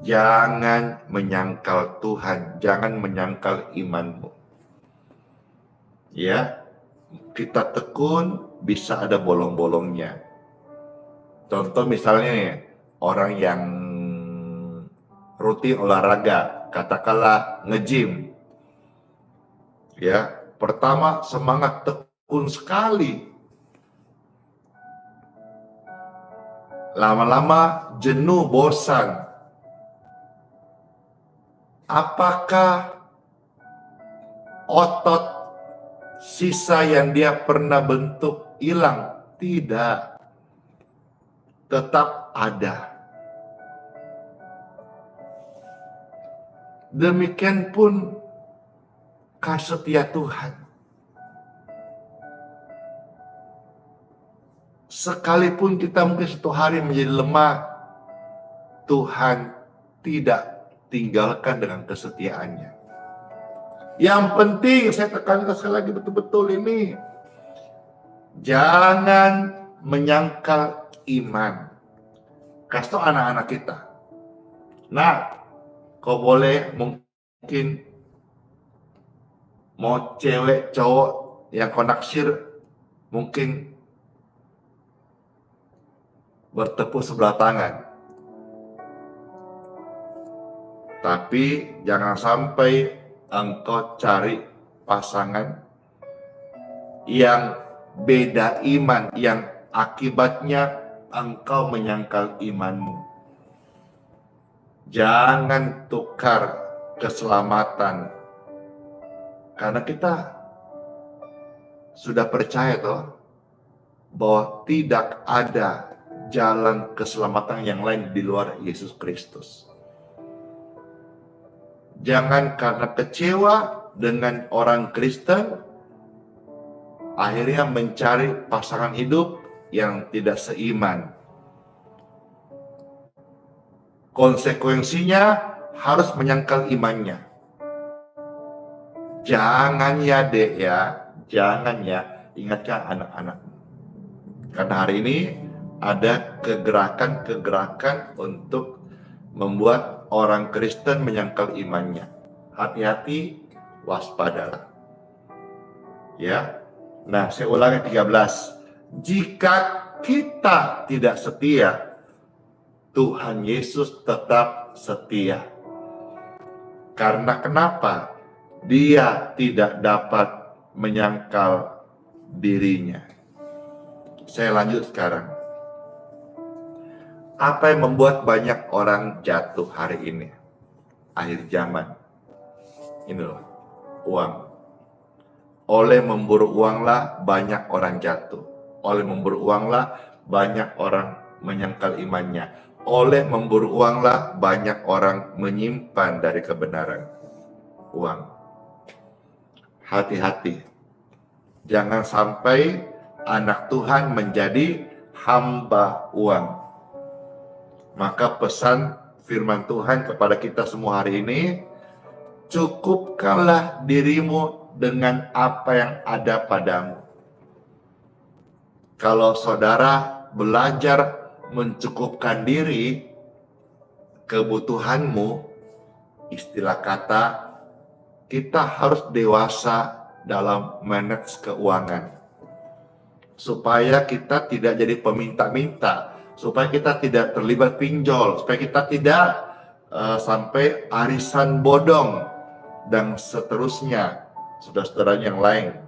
Jangan menyangkal Tuhan, jangan menyangkal imanmu. Ya, kita tekun bisa ada bolong-bolongnya. Contoh misalnya orang yang rutin olahraga, katakanlah nge-gym. Ya, pertama semangat tekun sekali. Lama-lama jenuh, bosan. Apakah otot sisa yang dia pernah bentuk hilang? Tidak. Tetap ada. Demikian pun kasih setia Tuhan. Sekalipun kita mungkin satu hari menjadi lemah, Tuhan tidak tinggalkan dengan kesetiaannya. Yang penting, saya tekankan sekali lagi betul-betul ini, jangan menyangkal iman. Kasih tahu anak-anak kita. Nah, kau boleh mungkin mau cewek cowok yang kau naksir mungkin bertepuk sebelah tangan. Tapi jangan sampai engkau cari pasangan yang beda iman, yang akibatnya engkau menyangkal imanmu. Jangan tukar keselamatan. Karena kita sudah percaya toh bahwa tidak ada jalan keselamatan yang lain di luar Yesus Kristus. Jangan karena kecewa dengan orang Kristen, akhirnya mencari pasangan hidup yang tidak seiman. Konsekuensinya harus menyangkal imannya. Jangan ya dek ya, jangan ya, ingatkan anak-anak. Karena hari ini ada kegerakan-kegerakan untuk membuat orang Kristen menyangkal imannya. Hati-hati, waspadalah. Ya. Nah, saya ulangi 13. Jika kita tidak setia, Tuhan Yesus tetap setia. Karena kenapa? Dia tidak dapat menyangkal dirinya. Saya lanjut sekarang. Apa yang membuat banyak orang jatuh hari ini? Akhir zaman. Ini loh, uang. Oleh memburu uanglah banyak orang jatuh. Oleh memburu uanglah banyak orang menyangkal imannya. Oleh memburu uanglah banyak orang menyimpan dari kebenaran. Uang. Hati-hati. Jangan sampai anak Tuhan menjadi hamba uang. Maka pesan firman Tuhan kepada kita semua hari ini, cukupkanlah dirimu dengan apa yang ada padamu. Kalau saudara belajar mencukupkan diri, kebutuhanmu, istilah kata, kita harus dewasa dalam manage keuangan. Supaya kita tidak jadi peminta-minta, supaya kita tidak terlibat pinjol, supaya kita tidak sampai arisan bodong, dan seterusnya, saudara-saudara yang lain.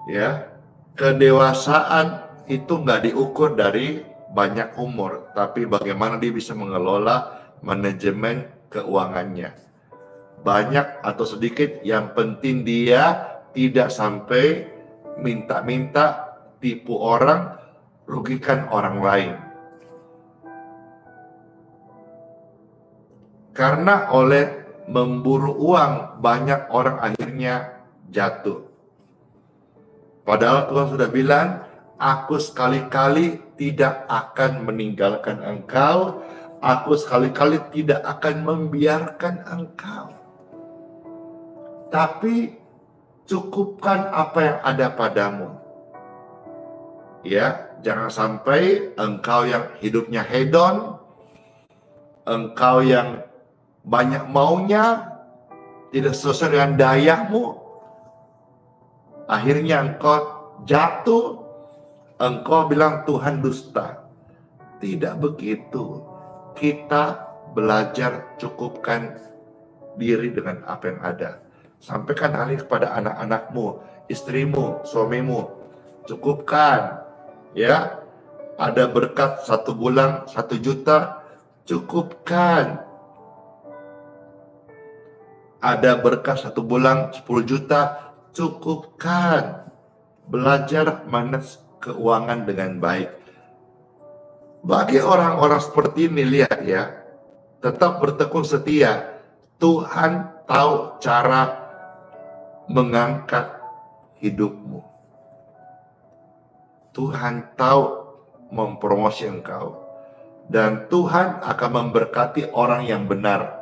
Ya, kedewasaan itu nggak diukur dari banyak umur, tapi bagaimana dia bisa mengelola manajemen keuangannya. Banyak atau sedikit, yang penting dia tidak sampai minta-minta, tipu orang, rugikan orang lain. Karena oleh memburu uang, banyak orang akhirnya jatuh. Padahal Tuhan sudah bilang, aku sekali-kali tidak akan meninggalkan engkau, aku sekali-kali tidak akan membiarkan engkau. Tapi cukupkan apa yang ada padamu. Ya, jangan sampai engkau yang hidupnya hedon, engkau yang banyak maunya, tidak sesuai dengan dayamu, akhirnya engkau jatuh, engkau bilang Tuhan dusta. Tidak begitu. Kita belajar cukupkan diri dengan apa yang ada. Sampaikan hal ini kepada anak-anakmu, istrimu, suamimu. Cukupkan. Ya, ada berkat 1 bulan 1 juta, cukupkan. Ada berkat 1 bulan 10 juta, cukupkan. belajar manage keuangan dengan baik. Bagi orang-orang seperti ini, lihat ya, tetap bertekun setia. Tuhan tahu cara mengangkat hidupmu. Tuhan tahu mempromosi engkau. Dan Tuhan akan memberkati orang yang benar.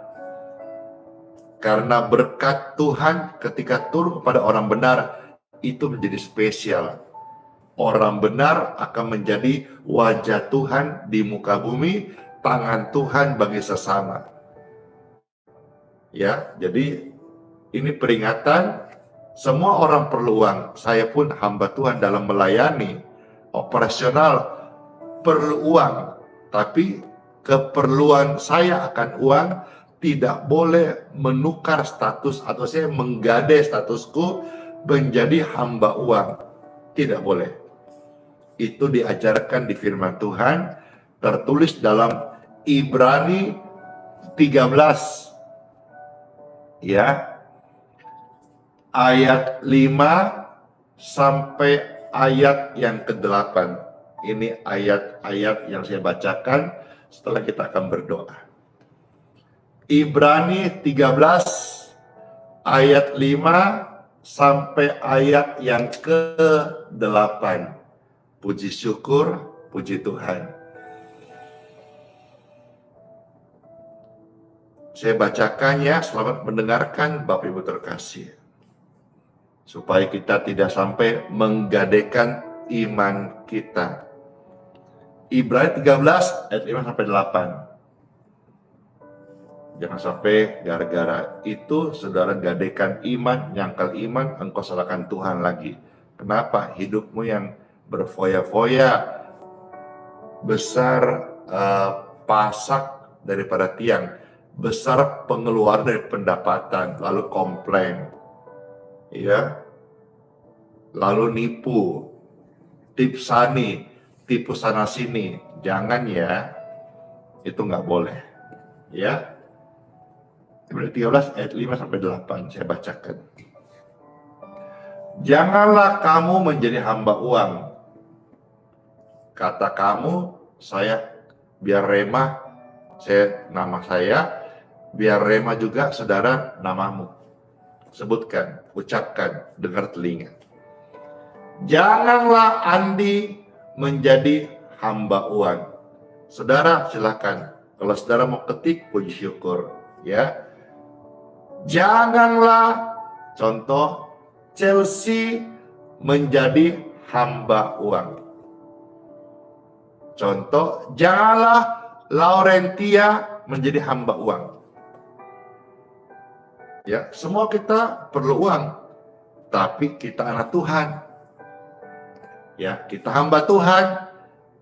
Karena berkat Tuhan ketika turun kepada orang benar, itu menjadi spesial. Orang benar akan menjadi wajah Tuhan di muka bumi, tangan Tuhan bagi sesama. Ya, jadi ini peringatan, semua orang perlu uang. Saya pun hamba Tuhan dalam melayani, operasional perlu uang. Tapi keperluan saya akan uang tidak boleh menukar status atau saya menggadai statusku menjadi hamba uang. Tidak boleh. Itu diajarkan di firman Tuhan, tertulis dalam Ibrani 13 ya, ayat 5 sampai ayat yang ke-8. Ini ayat-ayat yang saya bacakan setelah kita akan berdoa. Ibrani 13 ayat 5 sampai ayat yang ke-8. Puji syukur, puji Tuhan. Saya bacakan ya, selamat mendengarkan Bapak Ibu terkasih. Supaya kita tidak sampai menggadaikan iman kita. Ibrani 13 ayat 5 sampai 8. Jangan sampai gara-gara itu saudara gadaikan iman, nyangkal iman, engkau salahkan Tuhan lagi. Kenapa? Hidupmu yang berfoya-foya, besar pasak daripada tiang, besar pengeluaran dari pendapatan, lalu komplain, ya, lalu nipu, tipsani, tipu sana sini, jangan ya, itu nggak boleh, ya. Ibrani 13 ayat 5 sampai 8 saya bacakan. Janganlah kamu menjadi hamba uang. Kata kamu, saya biar remah, nama saya, biar remah juga saudara namamu. Sebutkan, ucapkan, dengar telinga. Janganlah Andi menjadi hamba uang. Saudara silakan, kalau saudara mau ketik, puji syukur, ya. Janganlah, contoh, Chelsea menjadi hamba uang. Contoh, janganlah Laurentia menjadi hamba uang. Ya, semua kita perlu uang, tapi kita anak Tuhan. Ya, kita hamba Tuhan,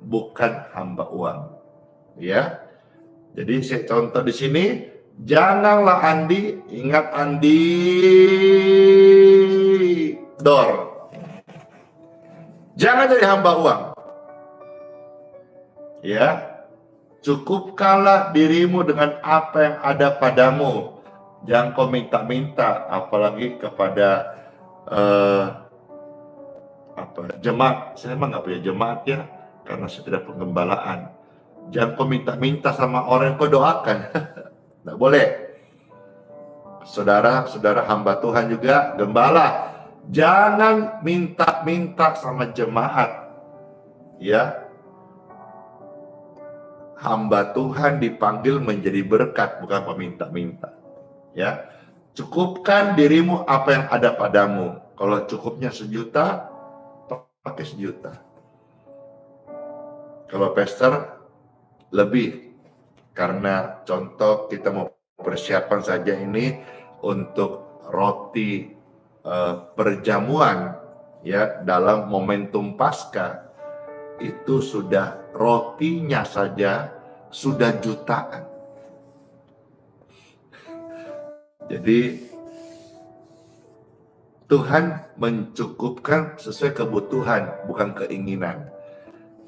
bukan hamba uang. Ya, jadi saya contoh di sini, janganlah Andi, ingat Andi Dor. Jangan jadi hamba uang. Ya, cukupkanlah dirimu dengan apa yang ada padamu. Jangan kau minta-minta, apalagi kepada jemaat. Saya emang nggak punya jemaat ya, karena saya tidak penggembalaan. Jangan kau minta-minta sama orang yang kau doakan. Nggak boleh. Saudara hamba Tuhan juga, gembala. Jangan minta-minta sama jemaat. Ya, hamba Tuhan dipanggil menjadi berkat, bukan peminta-minta. Ya, cukupkan dirimu apa yang ada padamu. Kalau cukupnya 1 juta, pakai 1 juta. Kalau pastor lebih, karena contoh kita mau persiapan saja ini untuk roti perjamuan, ya, dalam momentum Paskah. Itu sudah rotinya saja sudah jutaan. Jadi Tuhan mencukupkan sesuai kebutuhan, bukan keinginan.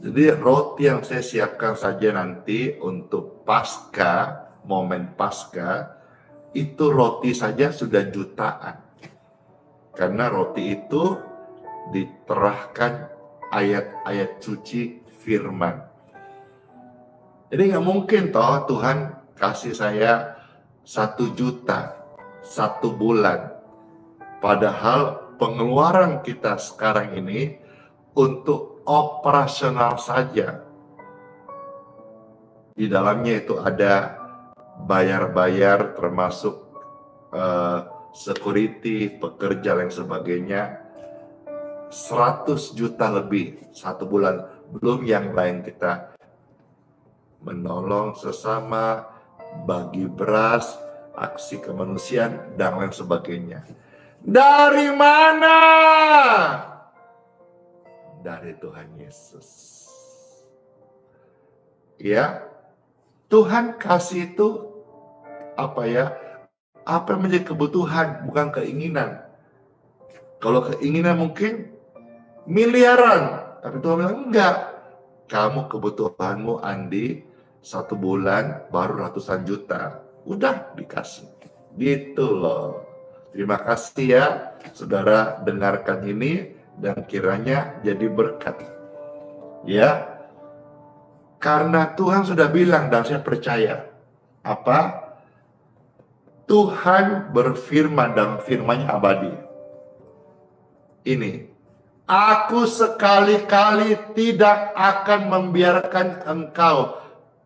Jadi roti yang saya siapkan saja nanti untuk Paskah, momen Paskah, itu roti saja sudah jutaan. Karena roti itu diterahkan ayat-ayat suci firman. Jadi nggak mungkin toh Tuhan kasih saya 1 juta 1 bulan. Padahal pengeluaran kita sekarang ini untuk operasional saja. Di dalamnya itu ada bayar-bayar termasuk security, pekerja dan sebagainya. 100 juta lebih 1 bulan. Belum yang lain kita menolong sesama, bagi beras, aksi kemanusiaan, dan lain sebagainya. Dari mana? Dari Tuhan Yesus. Ya, Tuhan kasih itu apa yang menjadi kebutuhan, bukan keinginan. Kalau keinginan mungkin miliaran, tapi Tuhan bilang enggak. Kamu kebutuhanmu Andi 1 bulan baru ratusan juta. Udah dikasih. Gitu loh. Terima kasih ya saudara dengarkan ini dan kiranya jadi berkat. Ya. Karena Tuhan sudah bilang dan saya percaya. Apa? Tuhan berfirman dan firman-Nya abadi. Ini, aku sekali-kali tidak akan membiarkan engkau.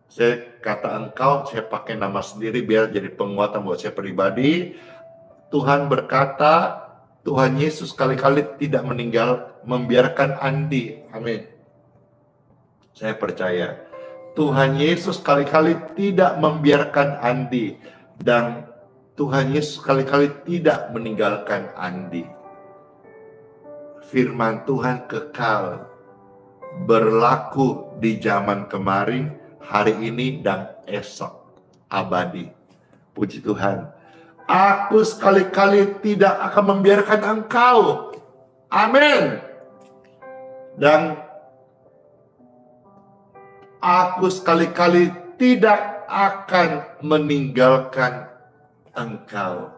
Saya kata engkau, saya pakai nama sendiri biar jadi penguatan buat saya pribadi. Tuhan berkata, Tuhan Yesus sekali-kali tidak membiarkan Andi. Amin. Saya percaya. Tuhan Yesus sekali-kali tidak membiarkan Andi. Dan Tuhan Yesus sekali-kali tidak meninggalkan Andi. Firman Tuhan kekal, berlaku di zaman kemarin, hari ini, dan esok, abadi. Puji Tuhan. Aku sekali-kali tidak akan membiarkan engkau. Amin. Dan aku sekali-kali tidak akan meninggalkan engkau.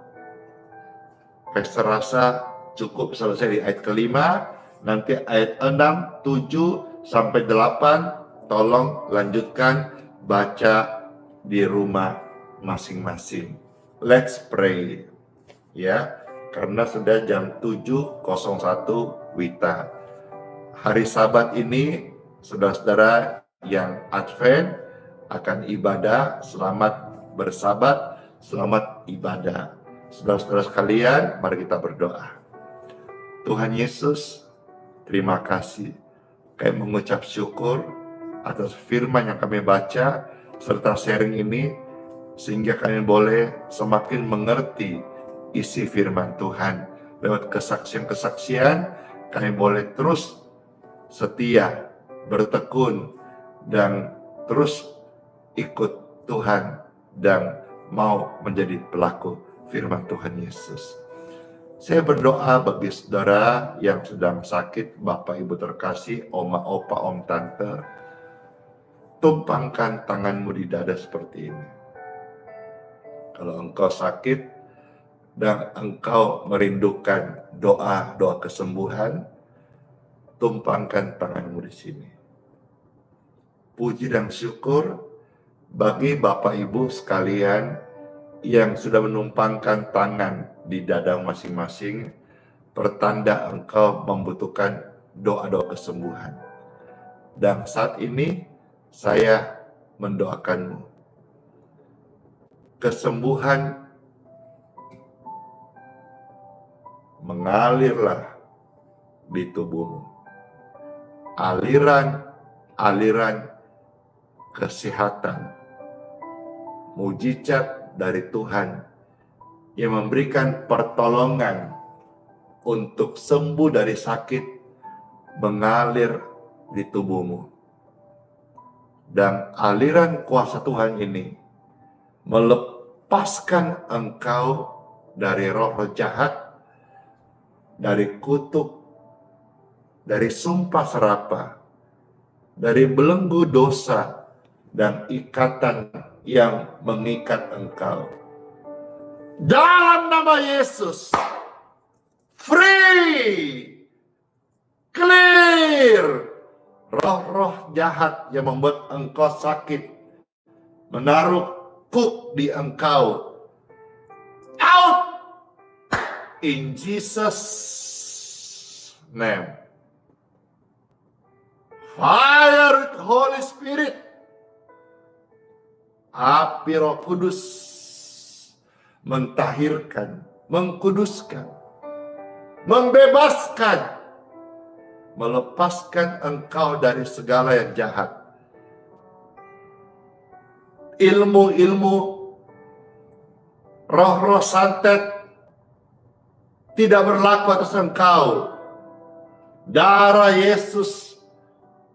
Saya rasa cukup selesai di ayat kelima. Nanti ayat 6, 7, sampai 8. Tolong lanjutkan baca di rumah masing-masing. Let's pray. Ya, karena sudah jam 7.01 WITA. Hari Sabat ini, saudara-saudara yang Advent akan ibadah, selamat bersabat, selamat ibadah. Saudara-saudara sekalian, mari kita berdoa. Tuhan Yesus, terima kasih. Kami mengucap syukur atas firman yang kami baca, serta sharing ini, sehingga kami boleh semakin mengerti isi firman Tuhan. Lewat kesaksian-kesaksian, kami boleh terus setia, bertekun, dan terus ikut Tuhan, dan mau menjadi pelaku firman Tuhan Yesus. Saya berdoa bagi saudara yang sedang sakit, Bapak Ibu terkasih, Oma, Opa, Om, Tante. Tumpangkan tanganmu di dada seperti ini. Kalau engkau sakit dan engkau merindukan doa kesembuhan, tumpangkan tanganmu di sini. Puji dan syukur bagi Bapak Ibu sekalian yang sudah menumpangkan tangan di dada masing-masing, pertanda engkau membutuhkan doa kesembuhan. Dan saat ini saya mendoakanmu. Kesembuhan mengalirlah di tubuhmu. Aliran kesehatan, mujizat dari Tuhan yang memberikan pertolongan untuk sembuh dari sakit mengalir di tubuhmu. Dan aliran kuasa Tuhan ini melepaskan engkau dari roh-roh jahat, dari kutuk, dari sumpah serapah, dari belenggu dosa, dan ikatan yang mengikat engkau. Dalam nama Yesus, free, Clear. Roh-roh jahat yang membuat engkau sakit, menaruh kuk di engkau, out in Jesus name. Fire with Holy Spirit, api Roh Kudus mentahirkan, mengkuduskan, membebaskan, melepaskan engkau dari segala yang jahat. Ilmu-ilmu, roh-roh santet tidak berlaku atas engkau. Darah Yesus,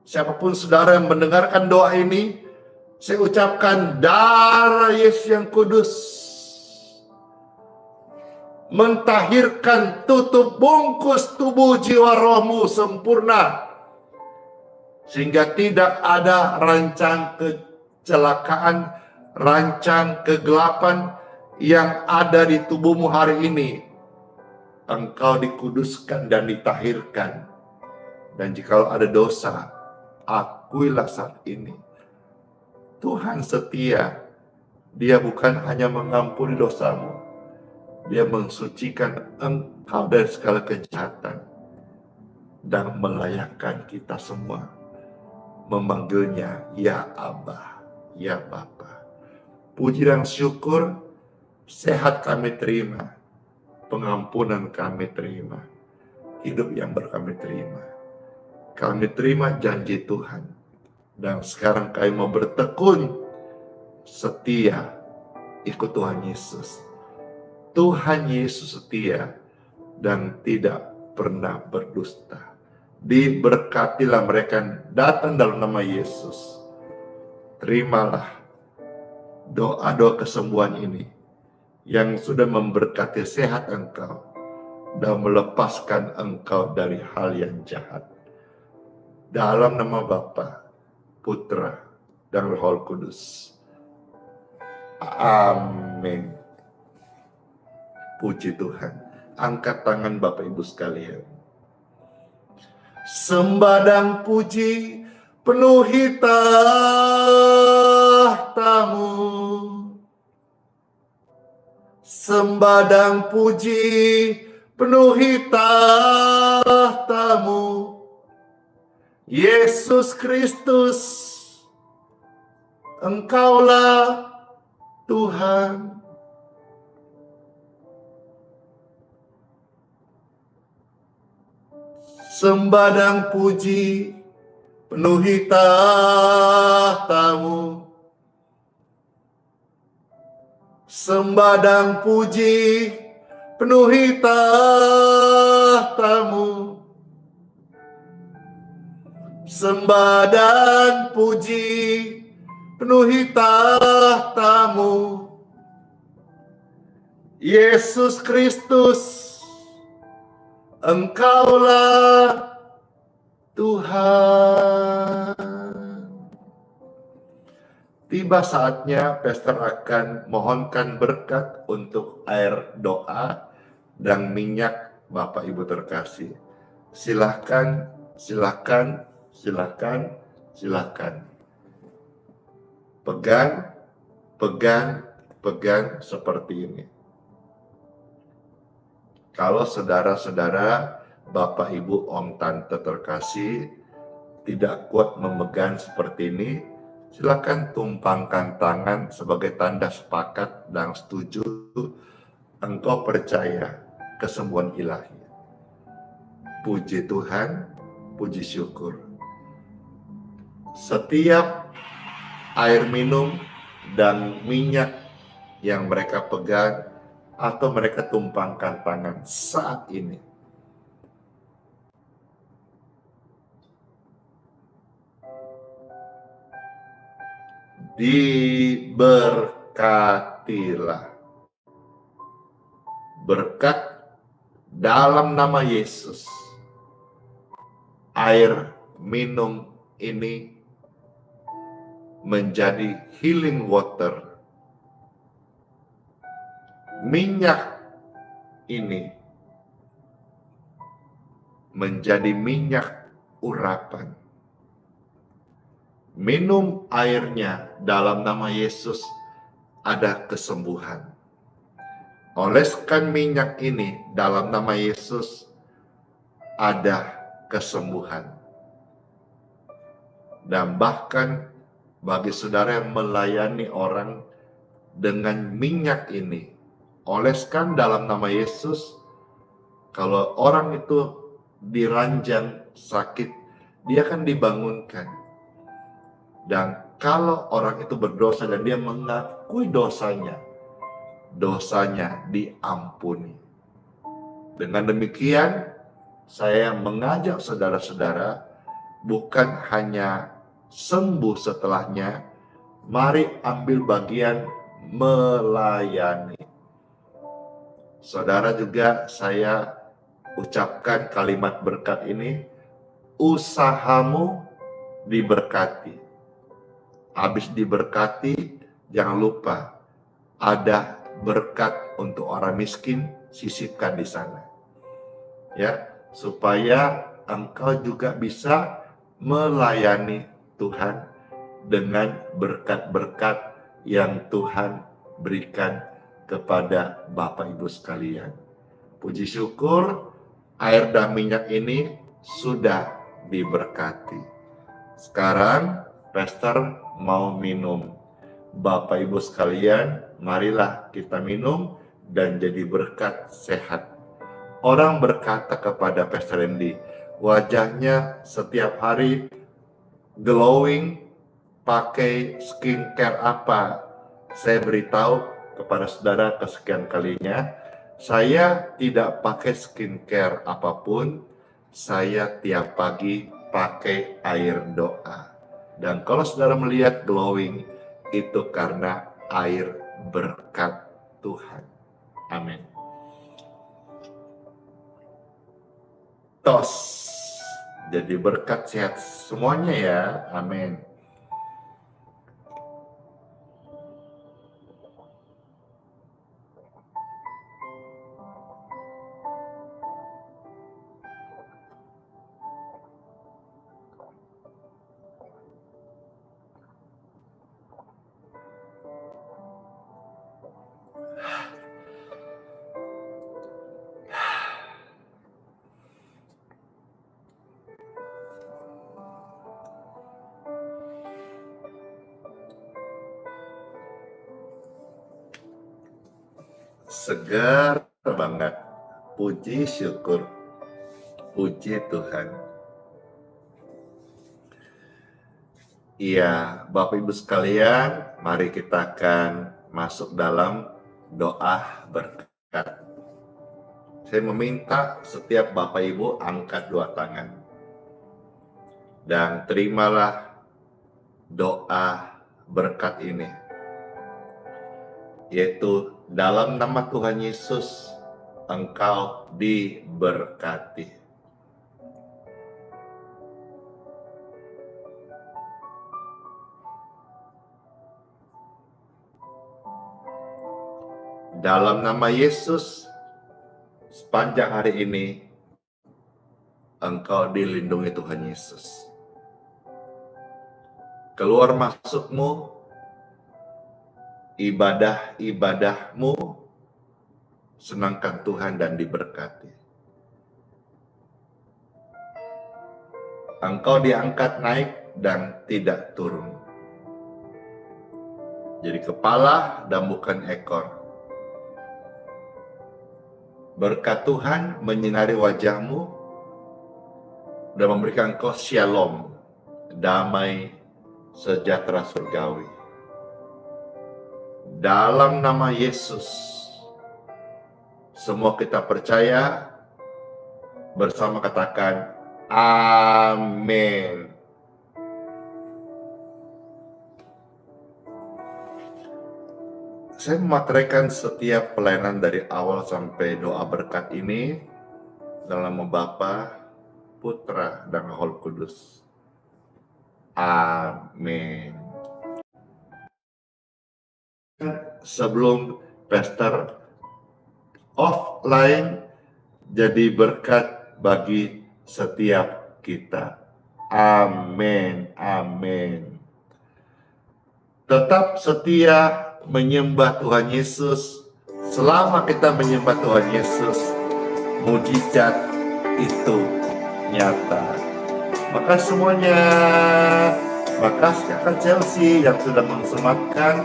siapapun saudara yang mendengarkan doa ini, saya ucapkan darah Yesus yang kudus mentahirkan, tutup bungkus tubuh jiwa rohmu sempurna, sehingga tidak ada rancang kecelakaan, rancang kegelapan yang ada di tubuhmu hari ini. Engkau dikuduskan dan ditahirkan. Dan jika ada dosa, akuilah saat ini. Tuhan setia. Dia bukan hanya mengampuni dosamu, Dia mensucikan engkau dari segala kejahatan dan melayakkan kita semua memanggilnya ya Abba, ya Bapa. Puji dan syukur, sehat kami terima, pengampunan kami terima, hidup yang kami terima. Kami terima janji Tuhan, dan sekarang kami mau bertekun setia ikut Tuhan Yesus. Tuhan Yesus setia dan tidak pernah berdusta. Diberkatilah mereka yang datang dalam nama Yesus. Terimalah doa-doa kesembuhan ini yang sudah memberkati sehat engkau dan melepaskan engkau dari hal yang jahat. Dalam nama Bapa, Putra, dan Roh Kudus. Amin. Puji Tuhan. Angkat tangan Bapak Ibu sekalian. Sembah dan puji penuhi tahtamu. Sembah dan puji penuhi tahtamu. Yesus Kristus, Engkaulah Tuhan. Sembah dan puji penuhi tahtamu. Sembah dan puji penuhi tahtamu. Sembah dan puji penuhi tahtamu. Yesus Kristus, Engkaulah Tuhan. Tiba saatnya pastor akan mohonkan berkat untuk air doa dan minyak Bapak Ibu terkasih. Silahkan, silahkan, silahkan, silahkan. Pegang, pegang, pegang seperti ini. Kalau saudara-saudara, Bapak Ibu, Om Tante terkasih tidak kuat memegang seperti ini, silakan tumpangkan tangan sebagai tanda sepakat dan setuju engkau percaya kesembuhan ilahi. Puji Tuhan, puji syukur. Setiap air minum dan minyak yang mereka pegang atau mereka tumpangkan tangan saat ini, diberkatilah. Berkat dalam nama Yesus. Air minum ini menjadi healing water. Minyak ini menjadi minyak urapan. Minum airnya dalam nama Yesus, ada kesembuhan. Oleskan minyak ini dalam nama Yesus, ada kesembuhan. Dan bahkan bagi saudara yang melayani orang dengan minyak ini, oleskan dalam nama Yesus, kalau orang itu diranjang sakit, dia akan dibangunkan. Dan kalau orang itu berdosa dan dia mengakui dosanya, dosanya diampuni. Dengan demikian, saya mengajak saudara-saudara bukan hanya sembuh setelahnya, mari ambil bagian melayani. Saudara juga saya ucapkan kalimat berkat ini, usahamu diberkati. Habis diberkati, jangan lupa ada berkat untuk orang miskin, sisipkan di sana. Ya, supaya engkau juga bisa melayani Tuhan dengan berkat-berkat yang Tuhan berikan kepada Bapak Ibu sekalian. Puji syukur, air dan minyak ini sudah diberkati. Sekarang Pastor mau minum. Bapak Ibu sekalian, marilah kita minum dan jadi berkat sehat. Orang berkata kepada Pastor Randy, wajahnya setiap hari glowing, pakai skincare apa? Saya beritahu kepada saudara kesekian kalinya, saya tidak pakai skincare apapun, saya tiap pagi pakai air doa. Dan kalau saudara melihat glowing, itu karena air berkat Tuhan. Amin. Tos. Jadi berkat sehat semuanya ya. Amin. Segar banget. Puji syukur. Puji Tuhan. Iya, Bapak Ibu sekalian, mari kita akan masuk dalam doa berkat. Saya meminta setiap Bapak Ibu angkat dua tangan. Dan terimalah doa berkat ini. Yaitu dalam nama Tuhan Yesus, engkau diberkati. Dalam nama Yesus, sepanjang hari ini, engkau dilindungi Tuhan Yesus. Keluar masukmu, ibadah-ibadahmu, senangkan Tuhan dan diberkati. Engkau diangkat naik dan tidak turun. Jadi kepala dan bukan ekor. Berkat Tuhan menyinari wajahmu dan memberikan engkau shalom, damai, sejahtera surgawi. Dalam nama Yesus, semua kita percaya, bersama katakan, amin. Saya memateraikan setiap pelayanan dari awal sampai doa berkat ini dalam nama Bapa, Putra, dan Roh Kudus. Amin. Sebelum Pastor offline jadi berkat bagi setiap kita. Amin, amin. Tetap setia menyembah Tuhan Yesus. Selama kita menyembah Tuhan Yesus, mujizat itu nyata. Maka semuanya, makasih Kakak Chelsea yang sudah mensematkan,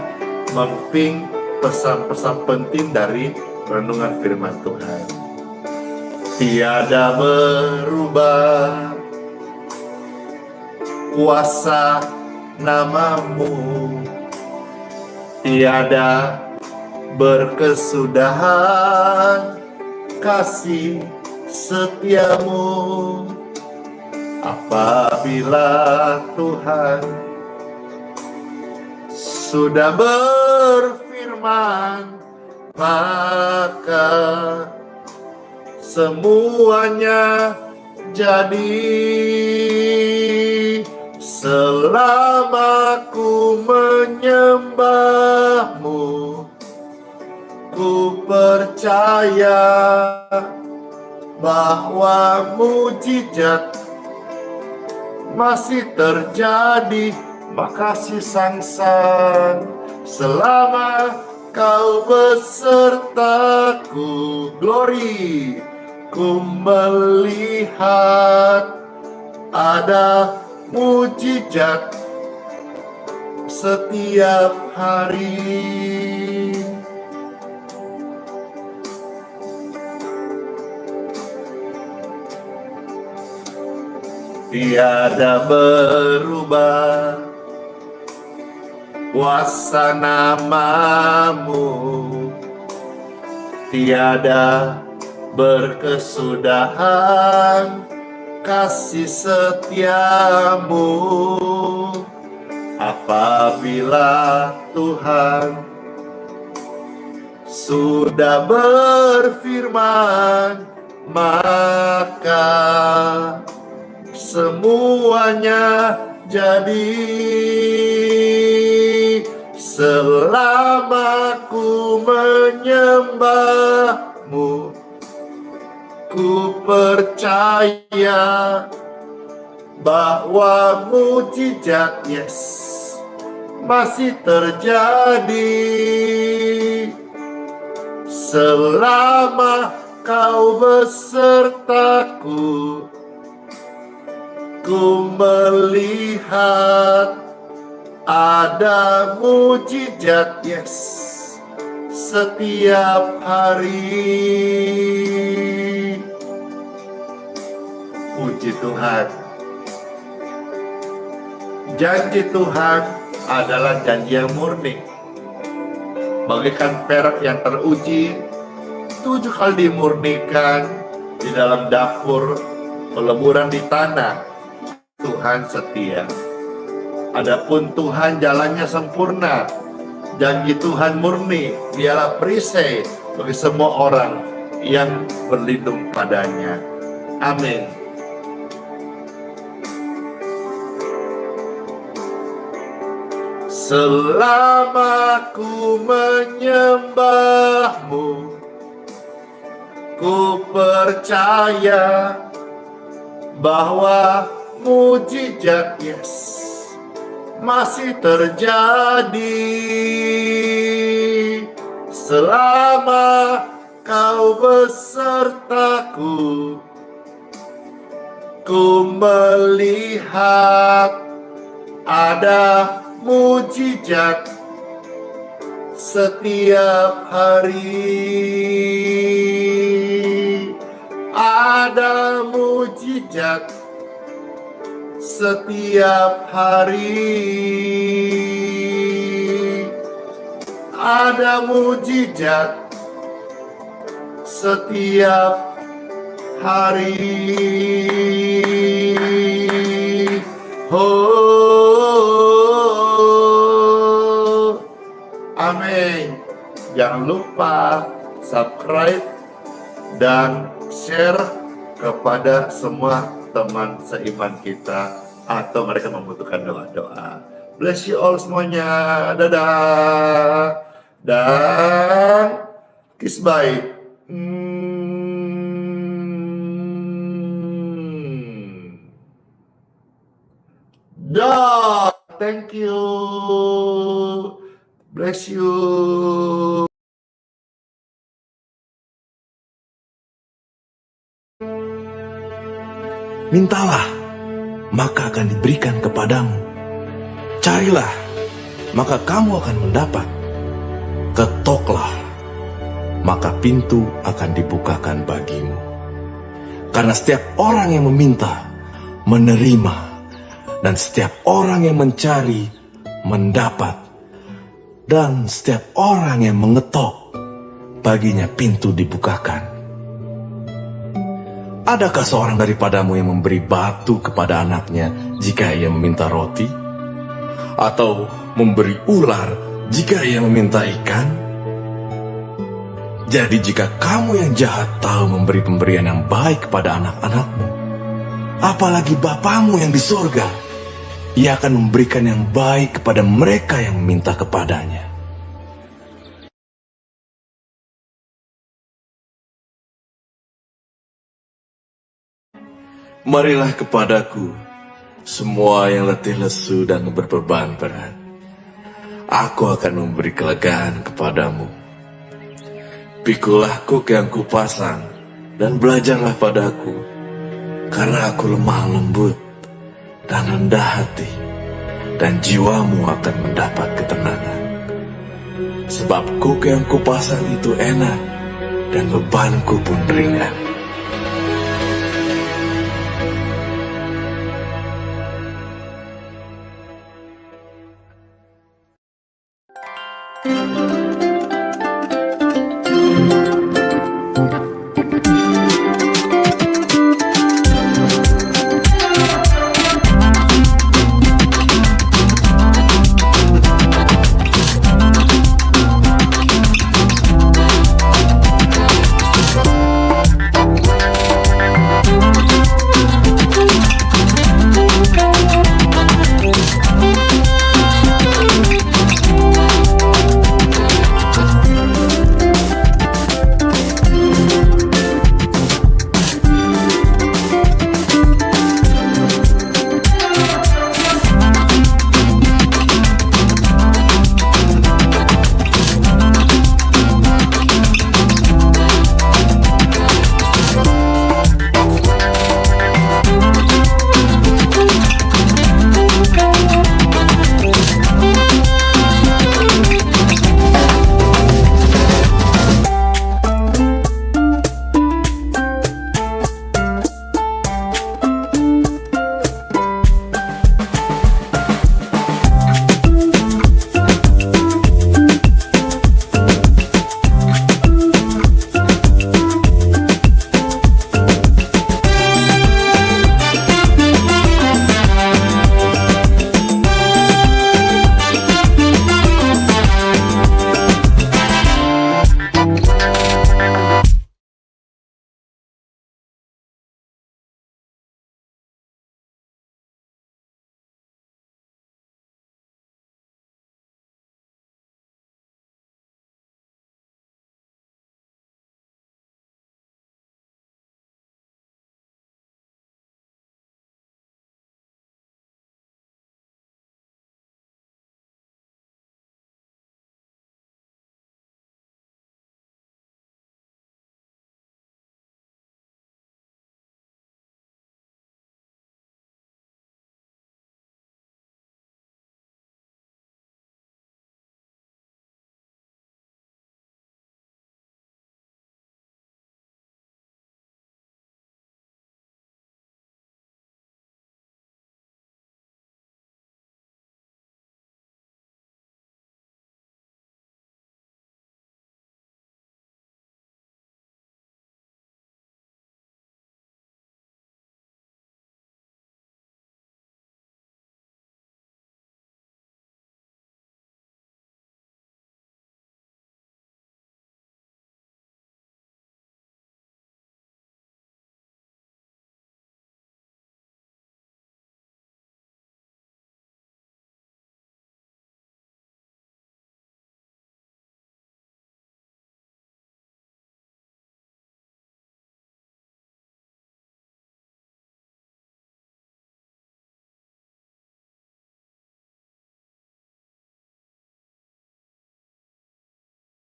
memping pesan-pesan penting dari renungan firman Tuhan. Tiada berubah kuasa namamu, tiada berkesudahan kasih setiamu. Apabila Tuhan sudah berfirman, maka semuanya jadi. Selama ku menyembahmu, ku percaya bahwa mujizat masih terjadi. Makasih Sang selama kau besertaku. Glory, ku melihat ada mujizat setiap hari. Tiada berubah kuasa namamu, tiada berkesudahan kasih setiamu. Apabila Tuhan sudah berfirman, maka semuanya jadi. Selama ku menyembahmu, ku percaya bahwa mujizat masih terjadi. Selama kau besertaku, ku melihat ada mujizat setiap hari. Puji Tuhan. Janji Tuhan adalah janji yang murni. Bagaikan perak yang teruji, 7 kali dimurnikan di dalam dapur, peleburan di tanah. Tuhan setia. Adapun Tuhan jalannya sempurna. Janji Tuhan murni, dialah perisai bagi semua orang yang berlindung padanya. Amin. Selama ku menyembahmu, ku percaya bahwa mujizat masih terjadi. Selama kau besertaku, ku melihat ada mujizat setiap hari. Ada mujizat setiap hari. Ada mujizat setiap hari. Oh, amin. Jangan lupa subscribe dan share kepada semua teman seiman kita atau mereka membutuhkan doa-doa. Bless you all semuanya. Dadah. Dan kiss bye. Dah, thank you. Bless you. Mintalah, maka akan diberikan kepadamu. Carilah, maka kamu akan mendapat. Ketoklah, maka pintu akan dibukakan bagimu. Karena setiap orang yang meminta, menerima, dan setiap orang yang mencari, mendapat. Dan setiap orang yang mengetok, baginya pintu dibukakan. Adakah seorang daripadamu yang memberi batu kepada anaknya jika ia meminta roti? Atau memberi ular jika ia meminta ikan? Jadi jika kamu yang jahat tahu memberi pemberian yang baik kepada anak-anakmu, apalagi Bapamu yang di surga, ia akan memberikan yang baik kepada mereka yang meminta kepadanya. Marilah kepadaku, semua yang letih lesu dan berbeban berat. Aku akan memberi kelegaan kepadamu. Pikulah kuk yang kupasang, dan belajarlah padaku, karena aku lemah lembut dan rendah hati, dan jiwamu akan mendapat ketenangan. Sebab kuk yang kupasang itu enak, dan bebanku pun ringan.